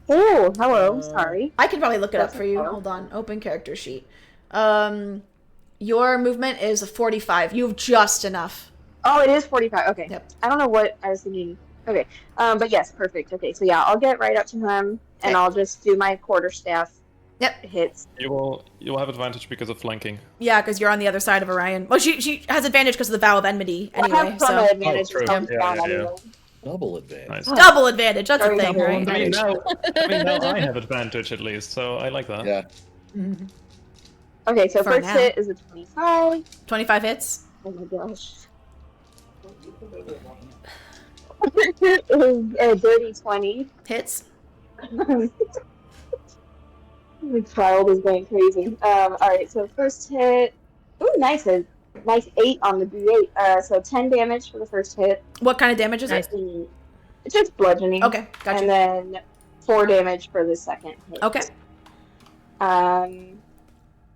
Oh, hello. Sorry. I can probably look it up That's for you. fine. Hold on. Open character sheet. Your movement is 45. You have just enough. Oh, it is 45. Okay. Yep. I don't know what I was thinking. Okay. But yes, perfect. Okay, so yeah, I'll get right up to him Okay. and I'll just do my quarterstaff Yep. hits. You'll have advantage because of flanking. Yeah, because you're on the other side of Orion. Well, she has advantage because of the Vow of Enmity I anyway. have some So advantage true. comes Yeah, down yeah, yeah. anyway. Double advantage. Nice. double advantage. That's a Sorry, thing, double right? I mean, advantage. now I have advantage at least, so I like that. Yeah. Okay, so For first now. hit is a 25. 25 hits. Oh my gosh. It is a dirty 20. Hits. The child is going crazy. Alright, so first hit. Ooh, nice. A nice 8 on the D8. So 10 damage for the first hit. What kind of damage is it? It's just bludgeoning. Okay, gotcha. And then 4 damage for the second hit. Okay.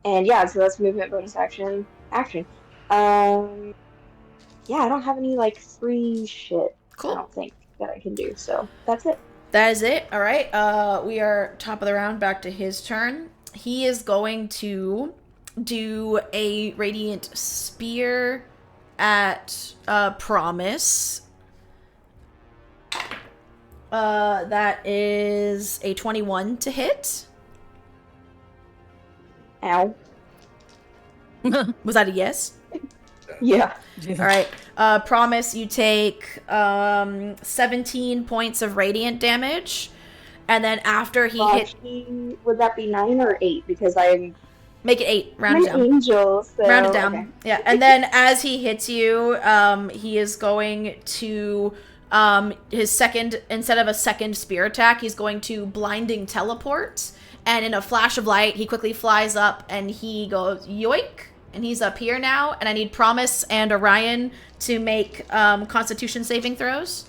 And yeah, so that's movement, bonus action, action. Yeah, I don't have any like free shit. I Cool. don't think that I can do. So that's it. That is it. All right. We are top of the round. Back to his turn. He is going to do a radiant spear at Promise. That is a 21 to hit. Ow. Was that a yes? Yeah. All right. Promise, you take 17 points of radiant damage, and then after he hit, Would that be 9 or 8? Because I'm make it 8. Round it an down. angel. So, Round it down. okay. Yeah, and then as he hits you, he is going to his second, instead of a second spear attack, he's going to blinding teleport, and in a flash of light, he quickly flies up and he goes yoink. And he's up here now, and I need Promise and Orion to make Constitution saving throws.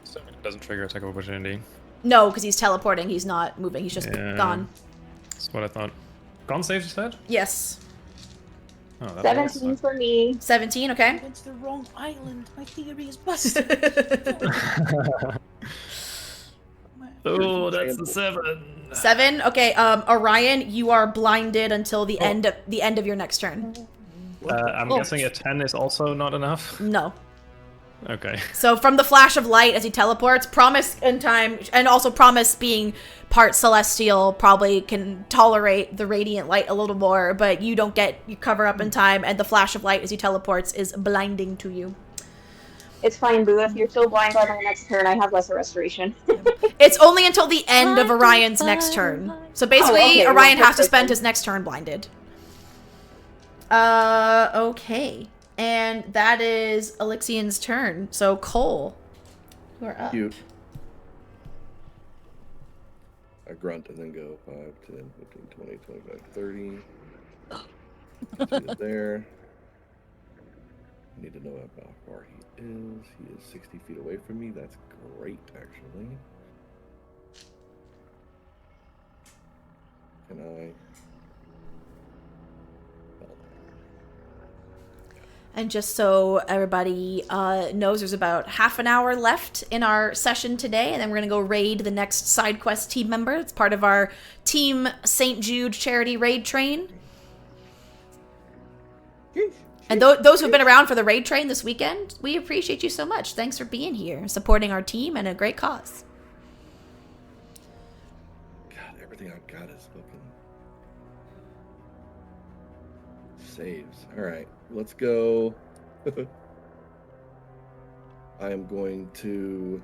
So it doesn't trigger attack of opportunity. No, because he's teleporting. He's not moving. He's just Yeah. gone. That's what I thought. Con save, you said? Yes. Oh, that 17 for me. 17, okay. It's the wrong island. My theory is busted. Oh, that's the 7. 7, okay. Orion, you are blinded until the end of your next turn. I'm guessing a 10 is also not enough. No. Okay. So from the flash of light as he teleports, Promise in time, and also Promise being part celestial, probably can tolerate the radiant light a little more, but you don't get, you cover up in time, and the flash of light as he teleports is blinding to you. It's fine, Boo. If you're still blind by my next turn, I have lesser restoration. It's only until the end of Orion's next turn. So basically, okay, Orion well, has to spend perfect. his next turn blinded. Okay. And that is Alyxian's turn. So Cole, you are up. Cute. I grunt and then go 5, 10, 15, 20, 25, 30. Get it there. I need to know about how far he is. He is 60 feet away from me. That's great, actually. Can I? And just so everybody knows, there's about half an hour left in our session today, and then we're going to go raid the next side quest team member. It's part of our Team St. Jude charity raid train. And those who've been around for the raid train this weekend, we appreciate you so much. Thanks for being here, supporting our team and a great cause. God, everything I've got is fucking saves. All right, let's go. I am going to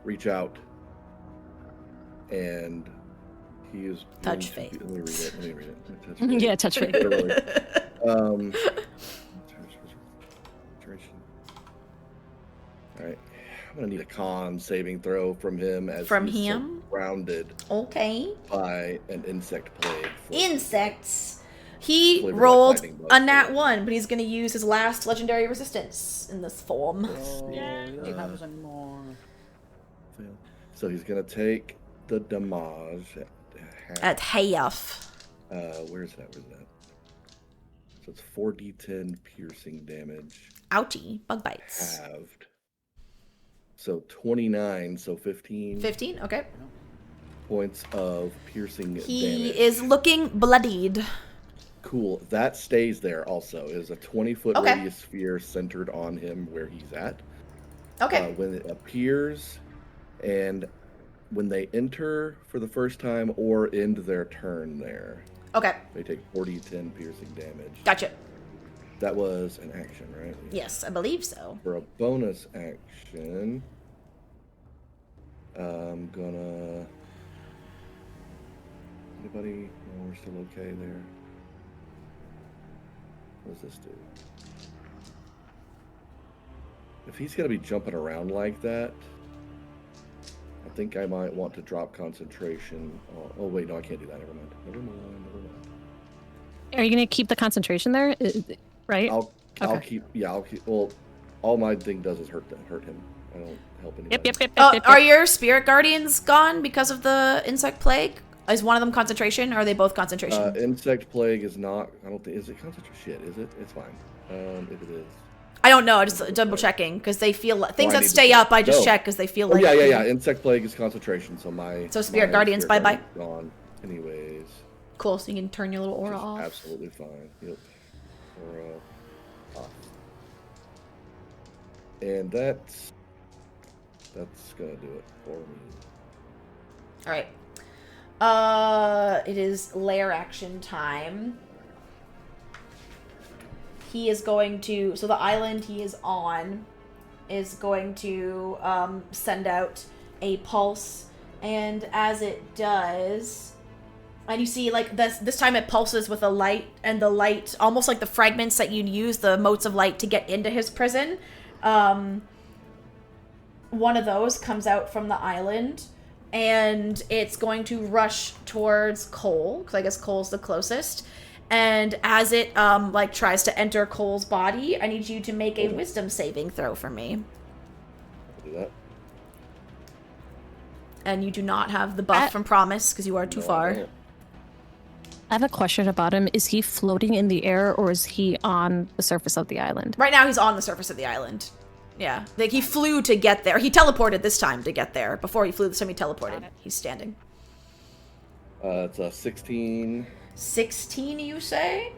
reach out, and he is touch face. Let me read it. Let me read it. Touch face. Yeah, touch face. All right, I'm gonna need a con saving throw from him as From he's him? surrounded Okay. by an insect plague. Insects. He Flavored like rolled lightning a bugs. nat 1, but he's going to use his last legendary resistance in this form. So he's gonna take the damage At half. where's that? So it's 4d10 piercing damage Ouchie. Bug bites. halved. So 29, so 15 15? Okay. points of piercing He damage. is looking bloodied. Cool. That stays there also. It is a 20-foot Okay. radius sphere centered on him where he's at. Okay. When it appears and when they enter for the first time or end their turn there, Okay. they take 4d10 piercing damage. Gotcha. That was an action, right? Yes, I believe so. For a bonus action, I'm gonna... Anybody? No, we're still okay there. What does this do? If he's gonna be jumping around like that, I think I might want to drop concentration. Oh wait, no, I can't do that. Never mind. Never mind. Are you gonna keep the concentration there? Right? I'll Okay. keep. Yeah, I'll keep. Well, all my thing does is hurt him. I don't help anybody. Yep. Are your spirit guardians gone because of the insect plague? Is one of them concentration, or are they both concentration? Insect plague is not. I don't think. Is it concentration? Shit, is it? It's fine. If it is. I don't know. Just double checking because they feel things I that need to stay check. up. I just No. check because they feel Oh like. yeah. Insect plague is concentration. So my. So spirit my guardians, spirit bye-bye. guardian's gone. Anyways. Cool. So you can turn your little Which aura is off. absolutely fine. Yep. Aura off. And that's gonna do it for me. All right. It is lair action time. He is going to, so the island he is on is going to send out a pulse, and as it does, and you see like this time it pulses with a light, and the light, almost like the fragments that you'd use, the motes of light to get into his prison. One of those comes out from the island, and it's going to rush towards Cole, because I guess Cole's the closest. And as it like tries to enter Cole's body, I need you to make a wisdom saving throw for me. I'll do that. And you do not have the buff from Promise because you are too No, I far. don't. I have a question about him. Is he floating in the air or is he on the surface of the island? Right now he's on the surface of the island. Yeah, like he flew to get there. He teleported this time to get there. Before he flew this time he teleported. He's standing. It's a 16. 16, you say?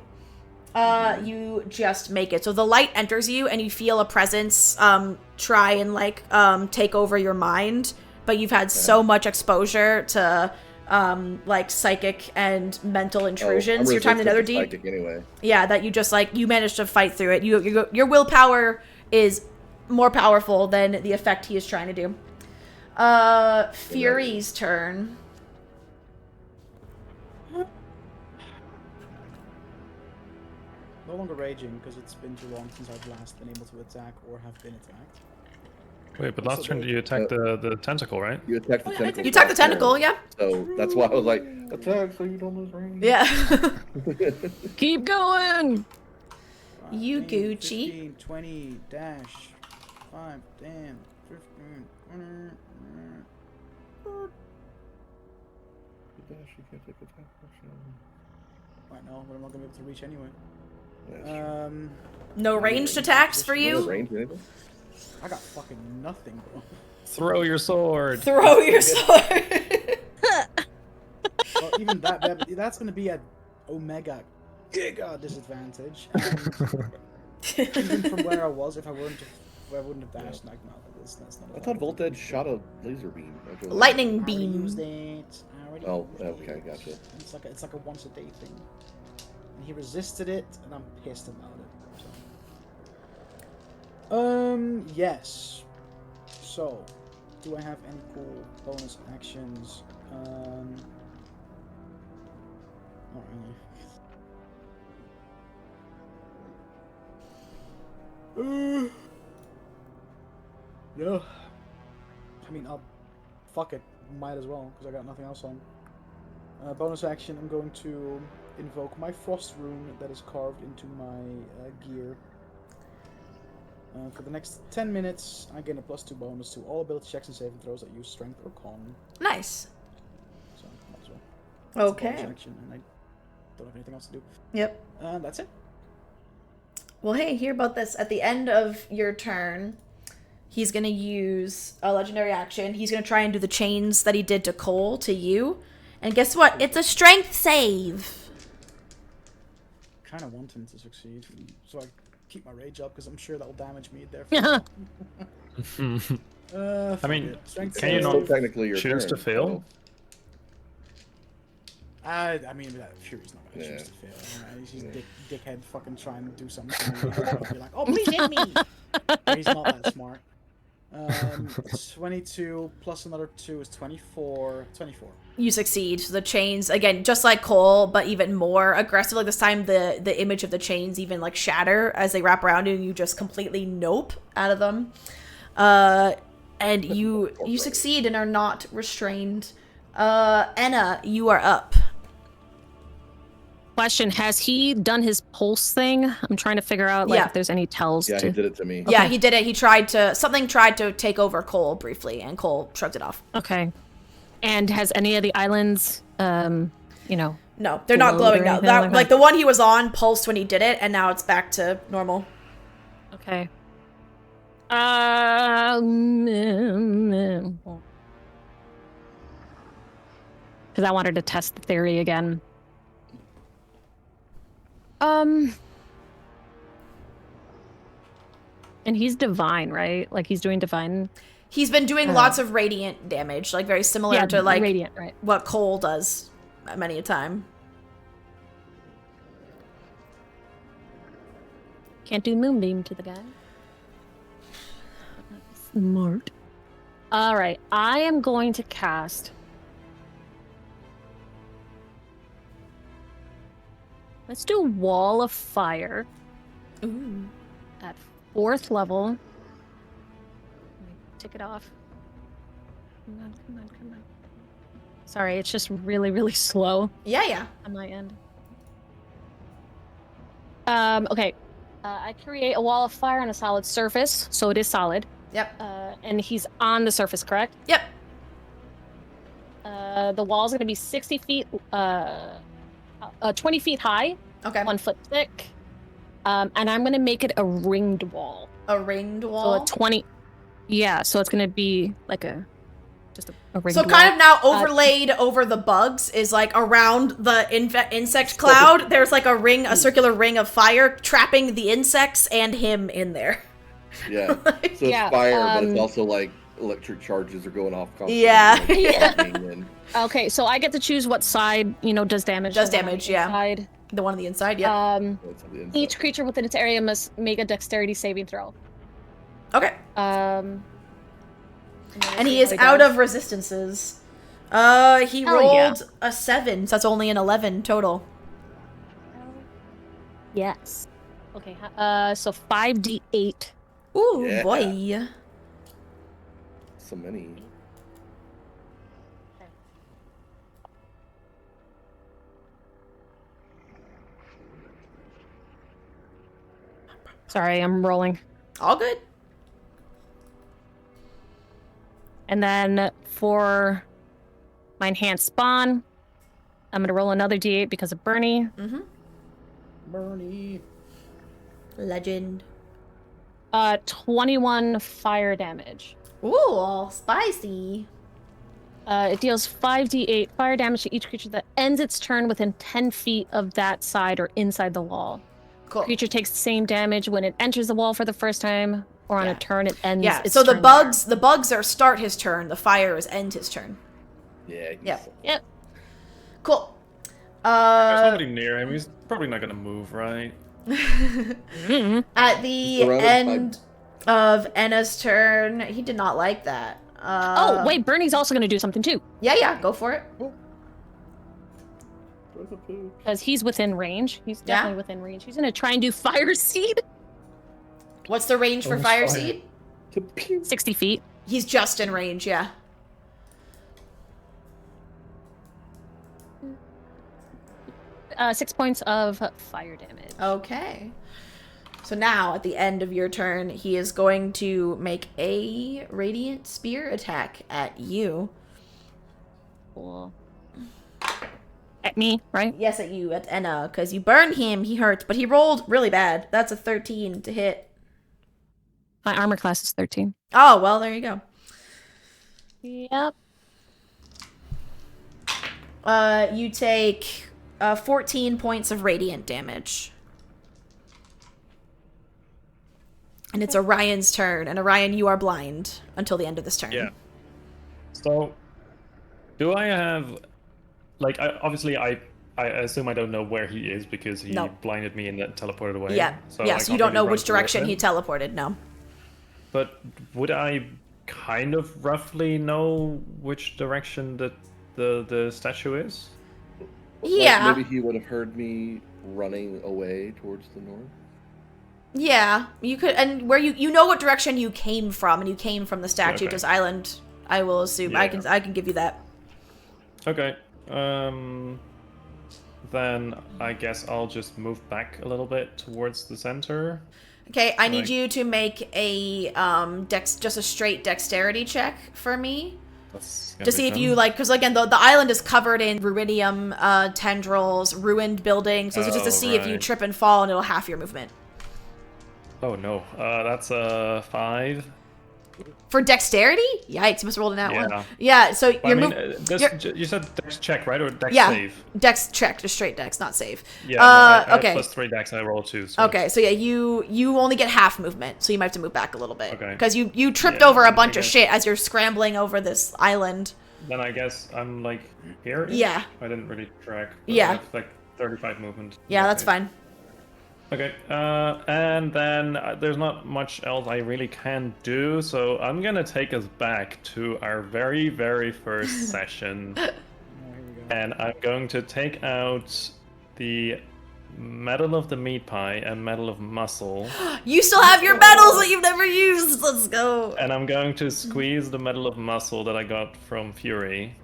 You just make it. So the light enters you and you feel a presence try and like take over your mind, but you've had so much exposure to like psychic and mental intrusions. Your time in Netherdeep. Psychic anyway. Yeah, that you just like you managed to fight through it. Your willpower is more powerful than the effect he is trying to do. Fury's turn. No longer raging, because it's been too long since I've last been able to attack or have been attacked. Wait, but last turn you attacked the tentacle, right? You attacked the tentacle. You attacked the tentacle, yeah. So that's why I was like, attack so you don't lose range. Yeah. Keep going. You 15, Gucci. 15, 20, dash, 5, 10, 15, 20. Dash, you can't take attack action. I know, but I'm not gonna be able to reach anyway. Yeah, No ranged attacks for no you? range or anything? I got fucking nothing, bro. Throw your sword. Throw your sword. Well, even that's gonna be at Omega Giga disadvantage. And even from where I was, if I wouldn't have dashed, like, no, that's not. I thought Volt Edge shot a laser beam. Lightning I already beam. used it. I already Oh, used okay, it. gotcha. It's like a once a day thing. And he resisted it, and I'm pissed about it. So. Yes. So, do I have any cool bonus actions? Not really. No. I mean, fuck it. Might as well, because I got nothing else on. Bonus action, I'm going to invoke my frost rune that is carved into my gear. For the next 10 minutes, I gain a +2 bonus to all ability checks and saving throws that use strength or con. Nice. So, might as well. That's a Okay. bonus action, and I don't have anything else to do. Yep. That's it. Well, hey, hear about this. At the end of your turn, he's going to use a legendary action. He's going to try and do the chains that he did to Cole to you. And guess what? It's a strength save. Kind of want him to succeed, so I keep my rage up, because I'm sure that will damage me there. I mean, strength can you save. not Still technically your choose turn, to fail? I mean, Fury's not gonna choose to fail. Right? He's dickhead fucking trying to do something. And be like, oh, please hit me. But he's not that smart. 22 plus another 2 is 24. 24. You succeed. So the chains, again, just like Cole, but even more aggressive. Like this time, the image of the chains even like shatter as they wrap around you, and you just completely nope out of them. And you succeed and are not restrained. Enna, you are up. Question: has he done his pulse thing? I'm trying to figure out if there's any tells. Yeah, he did it to me. Yeah, he did it. He tried to take over Cole briefly, and Cole shrugged it off. Okay. And has any of the islands, No, they're not glowing now. Like the one he was on pulsed when he did it, and now it's back to normal. Okay. Because I wanted to test the theory again. And he's divine, right? Like he's doing divine. He's been doing lots of radiant damage, like very similar to like radiant, right? what Cole does many a time. Can't do moonbeam to the guy. Smart. All right, I am going to cast. Let's do Wall of Fire. Ooh. At 4th level. Let me tick it off. Come on. Sorry, it's just really, really slow Yeah. on my end. Okay. I create a wall of fire on a solid surface, so it is solid. Yep. And he's on the surface, correct? Yep. The wall's going to be 60 feet, 20 feet high, Okay. 1 foot thick. And I'm going to make it a ringed wall. A ringed wall. So a 20. Yeah, so it's going to be like just a ringed So wall. kind of now overlaid over the bugs is like around the insect cloud. There's like a circular ring of fire trapping the insects and him in there. Yeah. So it's fire, but it's also like electric charges are going off constantly. Yeah. Okay, so I get to choose what side, does damage. Does damage, yeah. Side. The one on the inside, yeah. Each creature within its area must make a dexterity saving throw. Okay. And he is out of resistances. He rolled a 7, so that's only an 11 total. Yes. Okay, so 5d8. Ooh, Yeah. boy. So many. Sorry, I'm rolling. All good. And then for my enhanced spawn, I'm gonna roll another d8 because of Bernie. Mm-hmm. Bernie. Legend. 21 fire damage. Ooh, all spicy. It deals 5d8 fire damage to each creature that ends its turn within 10 feet of that side or inside the wall. Cool. Creature takes the same damage when it enters the wall for the first time, or on Yeah. a turn it ends. Yeah, its so the turn bugs are start his turn, the fire is end his turn. Yeah. Yep. there. Yep. Cool. There's nobody near him. He's probably not gonna move, right? At the Surrounded by- end of Enna's turn, he did not like that. Oh, wait, Bernie's also going to do something too, Yeah, go for it. because he's within range. He's Yeah. definitely within range. He's going to try and do Fire Seed. What's the range for Oh, Fire fire. Seed? 60 feet. He's just in range, yeah. Uh, 6 points of fire damage. Okay. So now, at the end of your turn, he is going to make a Radiant Spear attack at you. Cool. At me, right? Yes, at you, at Enna, because you burned him, he hurts, but he rolled really bad. That's a 13 to hit. My armor class is 13. Oh, well, there you go. Yep. You take 14 points of radiant damage. And it's Orion's turn, and Orion, you are blind until the end of this turn. Yeah. So, do I have, like, obviously I assume I don't know where he is because he No. blinded me and then teleported away. Yeah, So yeah, I so you can't don't really know run which direction towards he him. teleported, no. But would I kind of roughly know which direction the statue is? Yeah. Maybe he would have heard me running away towards the north. Yeah, you could, and where you know what direction you came from, and you came from the statue, Okay. because Island, I will assume. Yeah. I can give you that. Okay. Then I guess I'll just move back a little bit towards the center. Okay, I need Like- you to make a just a straight dexterity check for me. That's To see if you, like, because again, the island is covered in ruidium tendrils, ruined buildings, so it's just to Oh, see if you right. trip and fall, and it'll half your movement. Oh no, that's a 5. For dexterity? Yikes, you must have rolled in that one. Yeah. Yeah, so I your mean, move... you said dex check, right? Or dex Yeah, save? dex check, just straight dex, not save. Yeah, I had okay. +3 dex and I rolled 2. So Okay, so yeah, you only get half movement, so you might have to move back a little bit. Okay. Because you tripped Yeah, over a I bunch of guess- shit as you're scrambling over this island. Then I guess I'm like here. Yeah. I didn't really track. But Yeah. I have like 35 movement. Yeah, that's Okay. fine. Okay. And then there's not much else I really can do, so I'm gonna take us back to our very, very first session, and I'm going to take out the Medal of the Meat Pie and Medal of Muscle, You still have your medals that you've never used. Let's go. and I'm going to squeeze the Medal of Muscle that I got from Fury,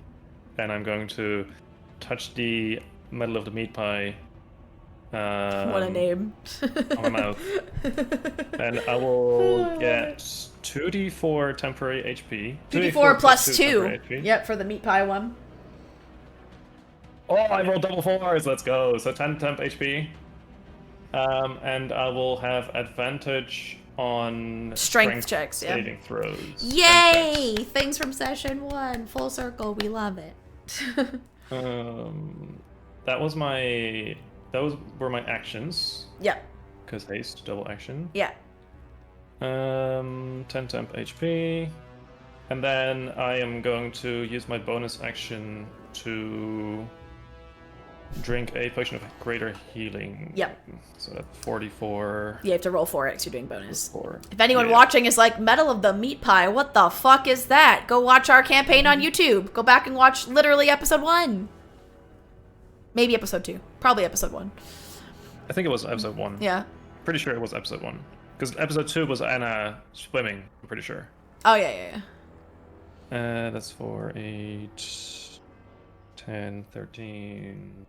and I'm going to touch the Medal of the Meat Pie. What a name. On my mouth. And I will get 2d4 temporary HP. 2d4 plus 2. temporary HP. Yep, for the meat pie one. Oh, I rolled double 4s. Let's go. So 10 temp HP. And I will have advantage on Strength checks, yeah. saving throws. Yay! Things from session 1. Full circle. We love it. Those were my actions. Yep. Because haste, double action. Yeah. 10 temp HP. And then I am going to use my bonus action to drink a potion of greater healing. Yep. So that's 44. You have to roll for it because you're doing bonus. 4. If anyone Yeah. watching is like, Medal of the Meat Pie, what the fuck is that? Go watch our campaign on YouTube. Go back and watch literally episode 1. Maybe episode 2. Probably episode 1. I think it was episode 1. Yeah. pretty sure it was episode 1. Because episode 2 was Anna swimming, I'm pretty sure. Oh, yeah. That's for 8, 10, 13,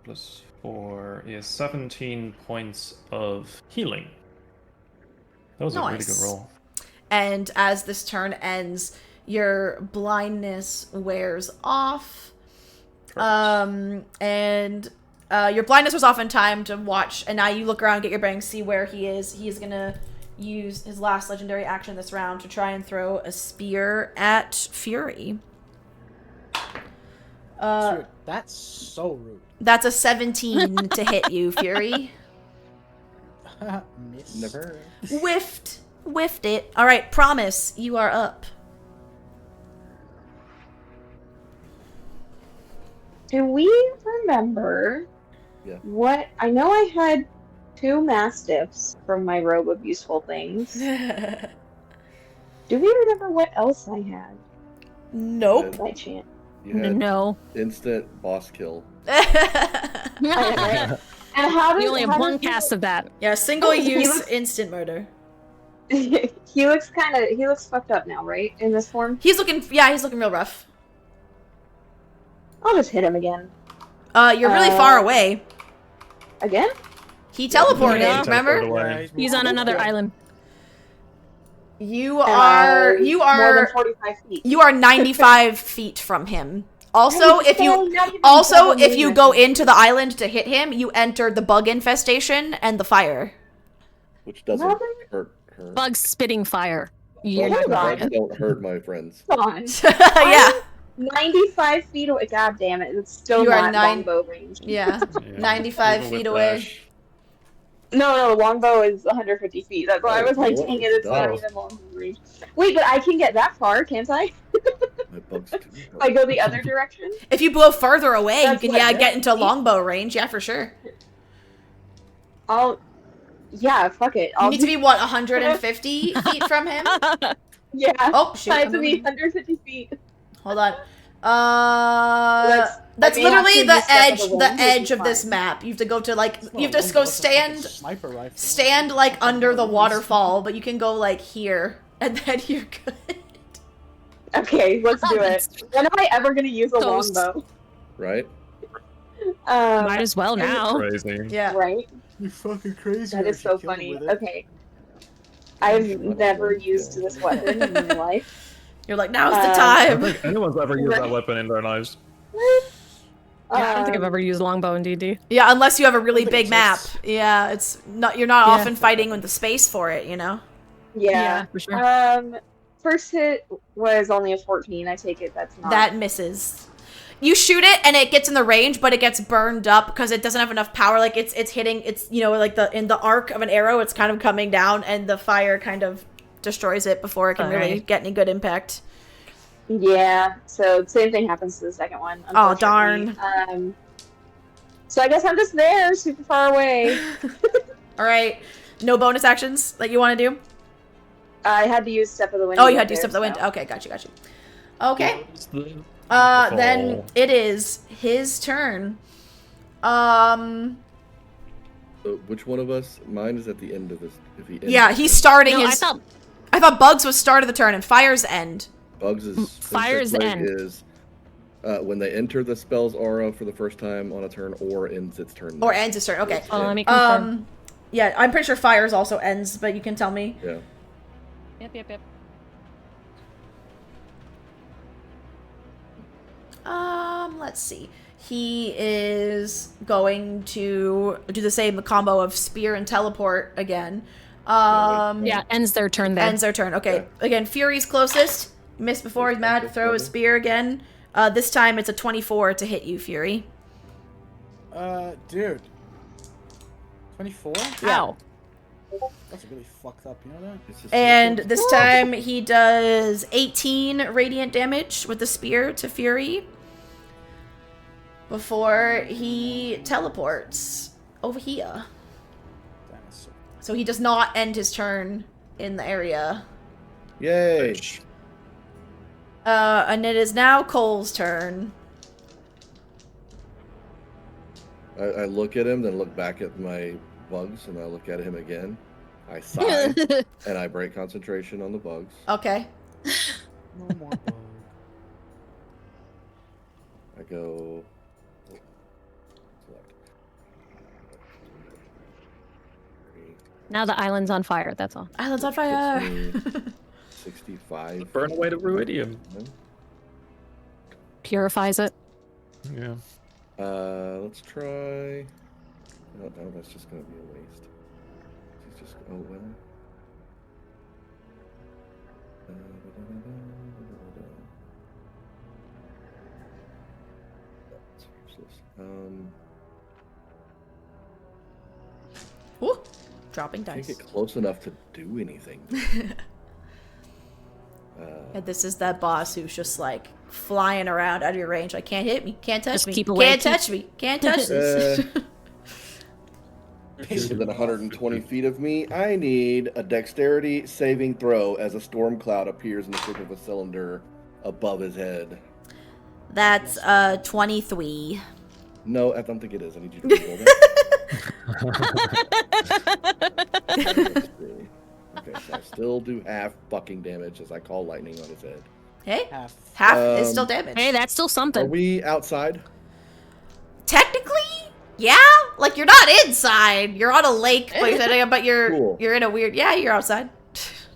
plus 4 is 17 points of healing. That was a really good roll. And as this turn ends, your blindness wears off. And your blindness was off in time to watch, and now you look around, get your bearings, see where he is. He is gonna use his last legendary action this round to try and throw a spear at Fury. Dude, that's so rude. That's a 17 to hit you, Fury. Miss. Never. Whiffed it. All right, Promise, you are up. Do we remember what? I know I had 2 mastiffs from my robe of useful things. Do we remember what else I had Nope. by chance? You had No. instant boss kill. And how does You only have one cast of that. Yeah, single Oh, he use looks- instant murder. he looks fucked up now, right? In this form? He's looking real rough. I'll just hit him again. You're really far away. Again? He teleported, Yeah. remember? Away. He's on another island. You More are than 45 feet. you are 95 feet from him. Also, Hey, if you not even also double if you movement. go into the island to hit him, you enter the bug infestation and the fire. Which doesn't Mother- hurt her. Bugs spitting fire. You're Hold not on. going Don't hurt my friends. Come on. Yeah. 95 feet away. God damn it. It's still You are not 9 longbow range. Yeah. Yeah. 95 Even feet with away. dash. No, longbow is 150 feet. That's why I was like, Oh, dang it, it's not oh. even longbow range. Wait, but I can get that far, can't I? My bugs too. If I go the other direction? If you blow further away, That's you can what- get into longbow range. Yeah, for sure. Yeah, fuck it. You I'll need to be what 150 feet from him. Yeah. Oh shoot! I have I'm to be moving. 150 feet. Hold on. That's- That's I may have literally to the use step of edge, the the wind, which edge is of this fine. map. You have to go to like, It's you have not to long, go it's a fucking stand, sniper rifle. stand like under the waterfall, but you can go like here, and then you're good. Okay, let's do That's it. When am I ever gonna use a Toast. longbow? Right? Might as well now. Crazy. Yeah. Right? You fucking crazy. That is so funny. Okay. I've never used this weapon in my life. You're like, now's the I time. don't think anyone's ever used that weapon in their lives. Yeah, I don't think I've ever used longbow in D&D. Yeah, unless you have a really think big it map. exists. Yeah, it's not. You're not Yeah. often fighting with the space for it. You know. Yeah. for sure. First hit was only a 14. I take it that's not. That misses. You shoot it and it gets in the range, but it gets burned up because it doesn't have enough power. Like it's hitting. It's like in the arc of an arrow, it's kind of coming down, and the fire kind of destroys it before it can really Alright. get any good impact. Yeah. So same thing happens to the second one. Oh, darn. unfortunately. So I guess I'm just there, super far away. All right. No bonus actions that you want to do? I had to use step of the wind. Oh, to you get had to there, step the wind. so- Okay, got you. Okay. Fall. Then it is his turn. Which one of us? Mine is at the end of this. If he ends Yeah, this he's turn. starting No, his. I thought I thought Bugs was start of the turn and Fire's end. Bugs is Fire's insect end. bite is when they enter the spell's aura for the first time on a turn or ends its turn. Or ends his turn. Okay. Oh, let me confirm. Yeah, I'm pretty sure Fire's also ends, but you can tell me. Yeah. Yep. Let's see. He is going to do the same combo of spear and teleport again. Yeah, ends their turn there. Ends their turn. Okay. Yeah. Again, Fury's closest. Missed before. He's mad. Throw his spear again. This time it's a 24 to hit you, Fury. Dude. 24? Ow. That's really fucked up, you know that? It's just And this time he does 18 radiant damage with the spear to Fury before he teleports over here. Damn, that's so... So he does not end his turn in the area. Yay! And it is now Cole's turn. I look at him, then look back at my bugs, and I look at him again. I sigh, and I break concentration on the bugs. Okay. No more bug. I go. Select. Now the island's on fire. That's all. Island's on Puts fire. me 65. Burn away the ruidium. Purifies it. Yeah. Let's try. No, that's just gonna be a waste. He's just. Oh well. That's useless. Ooh, dropping Can't dice. get close enough to do anything. And this is that boss who's just like flying around out of your range. Like, can't hit me, can't touch Just me, keep away, can't keep- touch me, can't touch this. Within 120 feet of me, I need a dexterity saving throw as a storm cloud appears in the shape of a cylinder above his head. That's 23. No, I don't think it is. I need you to roll that. Okay, so I still do half fucking damage as I call lightning on his head. Hey, Half. half is still damage. Hey, that's still Are something. we outside? Technically, yeah. Like, you're not inside. You're on a lake, but you're Cool. you're in a weird. Yeah, you're outside.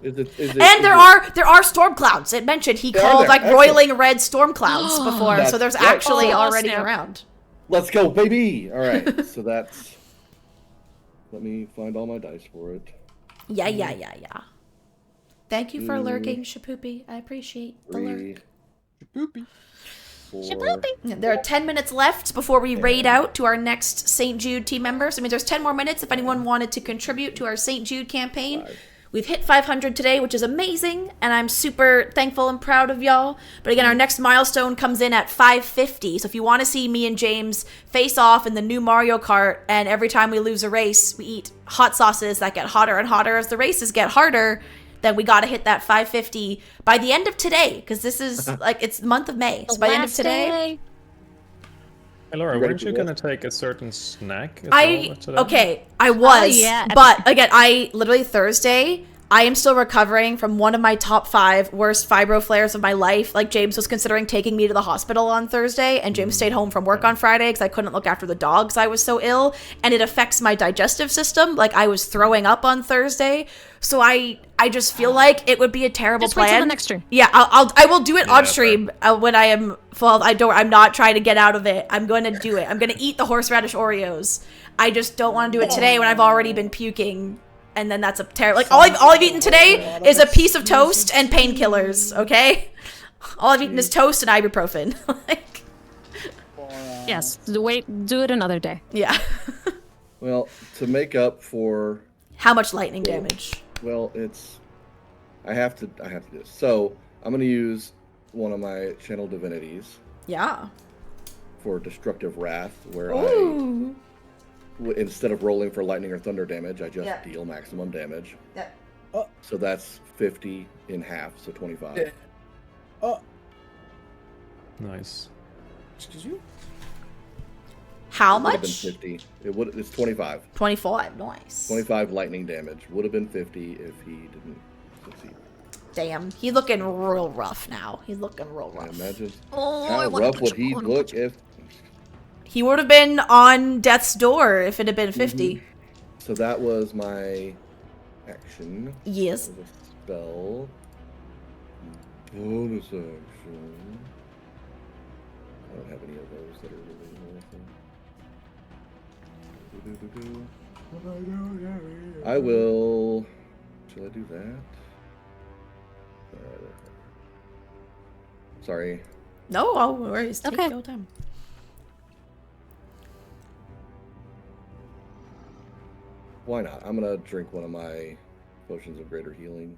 Is it, And there are storm clouds. It mentioned he They are called there. like Excellent. roiling red storm clouds before, so there's That's- actually Oh, already snap. around. Let's go, baby! Alright, so that's... Let me find all my dice for it. Yeah. Thank you for lurking, Shapoopy. I appreciate the lurk. 3, 4, There are 10 minutes left before we raid out to our next St. Jude team members. I mean, there's 10 more minutes if anyone wanted to contribute to our St. Jude campaign. 5. We've hit 500 today, which is amazing, and I'm super thankful and proud of y'all. But again, our next milestone comes in at 550, so if you want to see me and James face off in the new Mario Kart, and every time we lose a race, we eat hot sauces that get hotter and hotter as the races get harder, then we gotta hit that 550 by the end of today, because this is, like, it's the month of May. So by the end of today... Hey, Laura, You ready weren't for you what? gonna take a certain snack as well today? Okay, I was, yeah. but again, I literally Thursday, I am still recovering from one of my top 5 worst fibro flares of my life. Like, James was considering taking me to the hospital on Thursday, and James stayed home from work on Friday because I couldn't look after the dogs. I was so ill, and it affects my digestive system. Like, I was throwing up on Thursday, so I just feel like it would be a terrible Just wait plan. till the next stream. Yeah, I will do it on Yeah, stream when I am full. I'm not trying to get out of it. I'm going to do it. I'm going to eat the horseradish Oreos. I just don't want to do it today when I've already been puking. And then that's a terrible. Like, all I've eaten today is a piece of toast and painkillers. Okay, all I've eaten is toast and ibuprofen. Like, Yes. Do it another day. yeah. Well, to make up for... How much lightning damage? Well, it's... I have to do this. So, I'm going to use one of my channel divinities Yeah. for Destructive Wrath, where Ooh. instead of rolling for lightning or thunder damage, I just Yeah. deal maximum damage. Yeah. So that's 50 in half, so 25. Oh, Nice. excuse you? How It would have been much? 50. It's 25. 25. Nice. 25 lightning damage. Would have been 50 if he didn't succeed. Damn, he's looking real rough now. He's looking real I rough. imagine. Oh, How rough would he look if... He would have been on death's door if it had been 50. So that was my action. Yes. That was a spell. Bonus action. I don't have any of those that are really I will... Shall I do that? Sorry. No, oh, worries. Take Okay. your time. Why not? I'm gonna drink one of my potions of greater healing.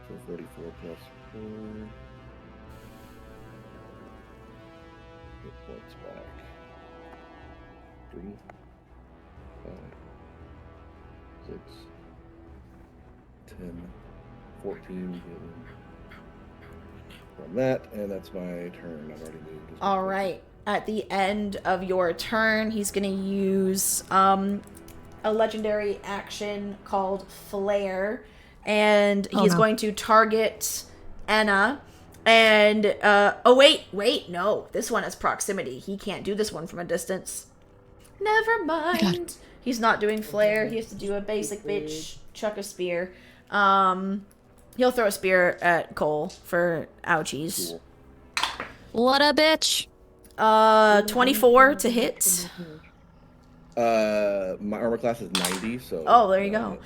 So 44 plus 4. Hit points back. 3, 5, 6, 10, 14 healing from that, and that's my turn. I've already moved. All right. at the end of your turn, he's going to use a legendary action called Flare, and he's going to target Anna. And wait, no, this one is proximity. He can't do this one from a distance. Never mind. He's not doing Flare. He has to do a basic bitch chuck a spear. He'll throw a spear at Cole for ouchies. Cool. What a bitch. 24 to hit. My armor class is 90, so. Oh, there you go.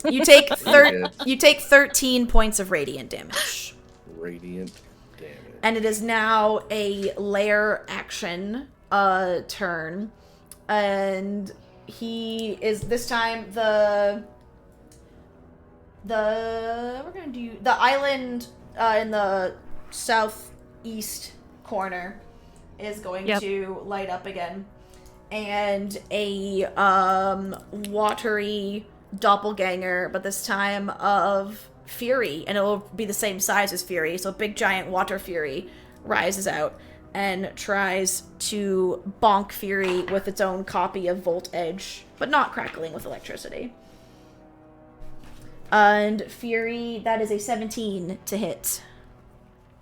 You take 13 points of radiant damage. Radiant damage. And it is now a lair action turn, and he is this time we're gonna do the island in the southeast corner is going to light up again, and a watery doppelganger, but this time of Fury, and it will be the same size as Fury, so a big giant water Fury rises out and tries to bonk Fury with its own copy of Volt Edge, but not crackling with electricity. And Fury, that is a 17 to hit.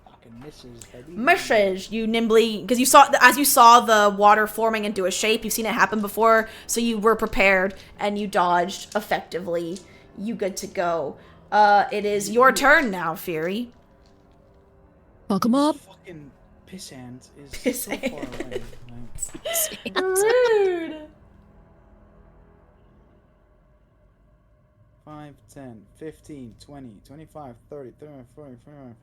Fucking misses, baby. Misses. You nimbly, because as you saw the water forming into a shape, you've seen it happen before, so you were prepared and you dodged effectively. You good to go. It is your turn now, Fury. Fuck him up. Fucking pissant is Pissant. so far away. Like, Rude. 5, 10, 15, 20, 25, 30, 35, 40, 45,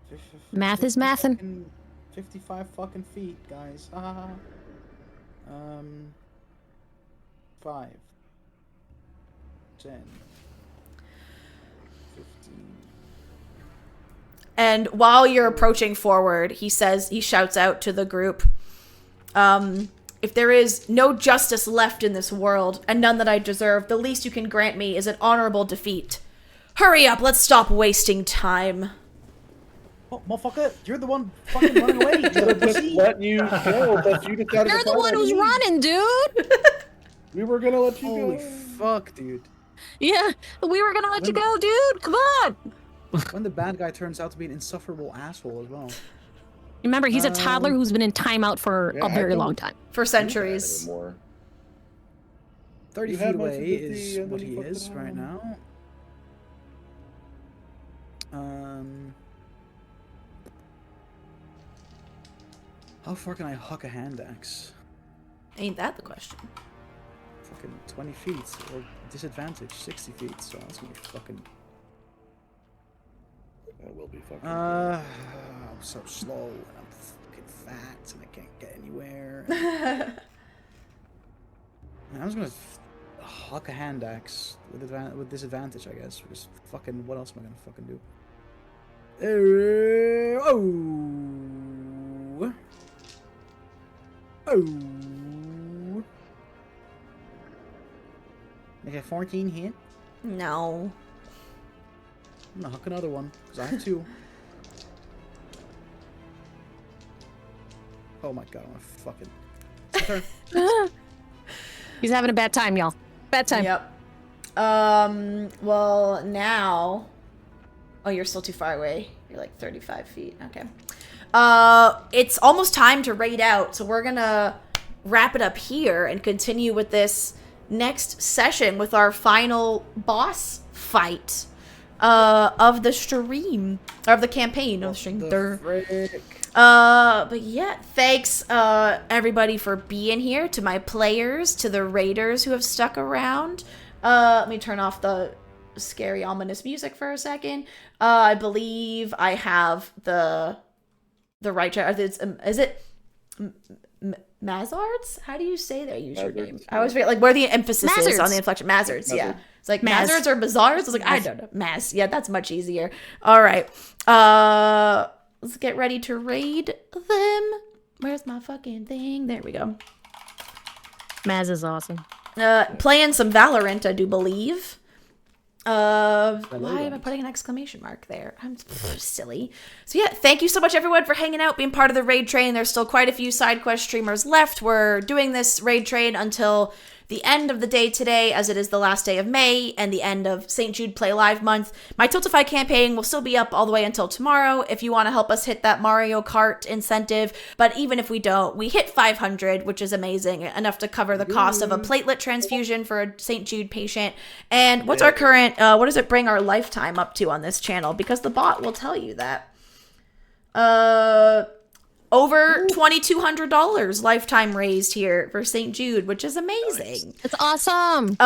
50, Math is mathin'. 55 fucking feet, guys. 5, 10, 15. And while you're approaching forward, he shouts out to the group, if there is no justice left in this world, and none that I deserve, the least you can grant me is an honorable defeat. Hurry up, let's stop wasting time. Oh, motherfucker, you're the one fucking running away. You Just pussy. let you go, but you just gotta You're the one who's running, dude. We were gonna let you Holy go. fuck, dude. Yeah, we were gonna let you go, dude. Come on. When the bad guy turns out to be an insufferable asshole as well. Remember, he's a toddler who's been in timeout for Yeah, a I very don't- long time. For centuries. Anymore. 30 You feet had my away sympathy, is and what then he you fucked is it right up. now. How far can I huck a hand axe? Ain't that the question? Fucking 20 feet or disadvantage 60 feet, so that's gonna be fucking. That will be fucking. I'm so slow and I'm fucking fat and I can't get anywhere. I'm just gonna huck a hand axe with disadvantage, I guess. Because fucking, what else am I gonna fucking do? Oh! Make a 14 hit. No. I'm gonna huck another one, because I have 2. Oh my god, I'm gonna fucking. It's my turn. He's having a bad time, y'all. Bad time. Yep. Well, now... Oh, you're still too far away. You're like 35 feet. Okay. It's almost time to raid out, so we're gonna wrap it up here and continue with this next session with our final boss fight of the stream, or of the campaign of the stream. But yeah, thanks everybody for being here, to my players, to the raiders who have stuck around. Let me turn off the scary ominous music for a second. I believe I have the right is it Mazards? How do you say their username? I always forget like where the emphasis is on the inflection. Mazards, yeah. It's like Mazards or Bizarres. I was like, I don't know. Maz. Yeah, that's much easier. All right. Let's get ready to raid them. Where's my fucking thing? There we go. Maz is awesome. Playing some Valorant, I do believe. Why am I putting an exclamation mark there? I'm silly. So yeah, thank you so much everyone for hanging out, being part of the raid train. There's still quite a few side quest streamers left. We're doing this raid train until the end of the day today, as it is the last day of May and the end of St. Jude Play Live month. My Tiltify campaign will still be up all the way until tomorrow if you want to help us hit that Mario Kart incentive. But even if we don't, we hit 500, which is amazing, enough to cover the cost of a platelet transfusion for a St. Jude patient. And what's our current, what does it bring our lifetime up to on this channel? Because the bot will tell you that. Over $2,200 lifetime raised here for St. Jude, which is amazing. It's awesome.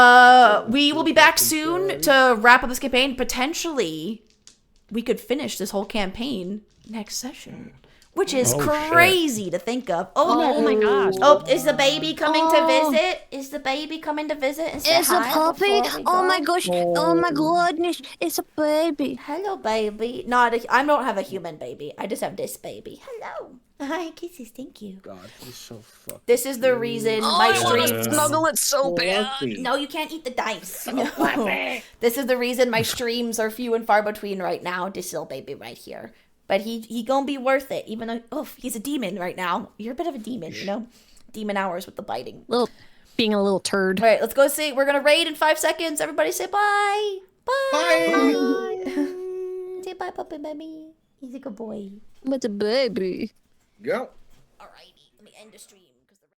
We will be back soon to wrap up this campaign. Potentially, we could finish this whole campaign next session, which is crazy to think of. Oh my gosh. Oh, is the baby coming to visit? Is the baby coming to visit and say It's a hi puppy. before we Oh go? my gosh. Oh my goodness. It's a baby. Hello, baby. I don't have a human baby. I just have this baby. Hello. Hi, kisses. Thank you. God, he's so fucking. This is the reason Oh, my I want to streams. snuggle it so bad. No, you can't eat the dice. No. This is the reason my streams are few and far between right now. This little baby right here. But he gonna be worth it, even though he's a demon right now. You're a bit of a demon, you know? Demon hours with the biting. Being a little turd. All right, let's go see. We're gonna raid in 5 seconds. Everybody say bye. Bye. Say bye, puppy baby. He's a good boy. With a baby. Go. Alrighty, let me end the stream.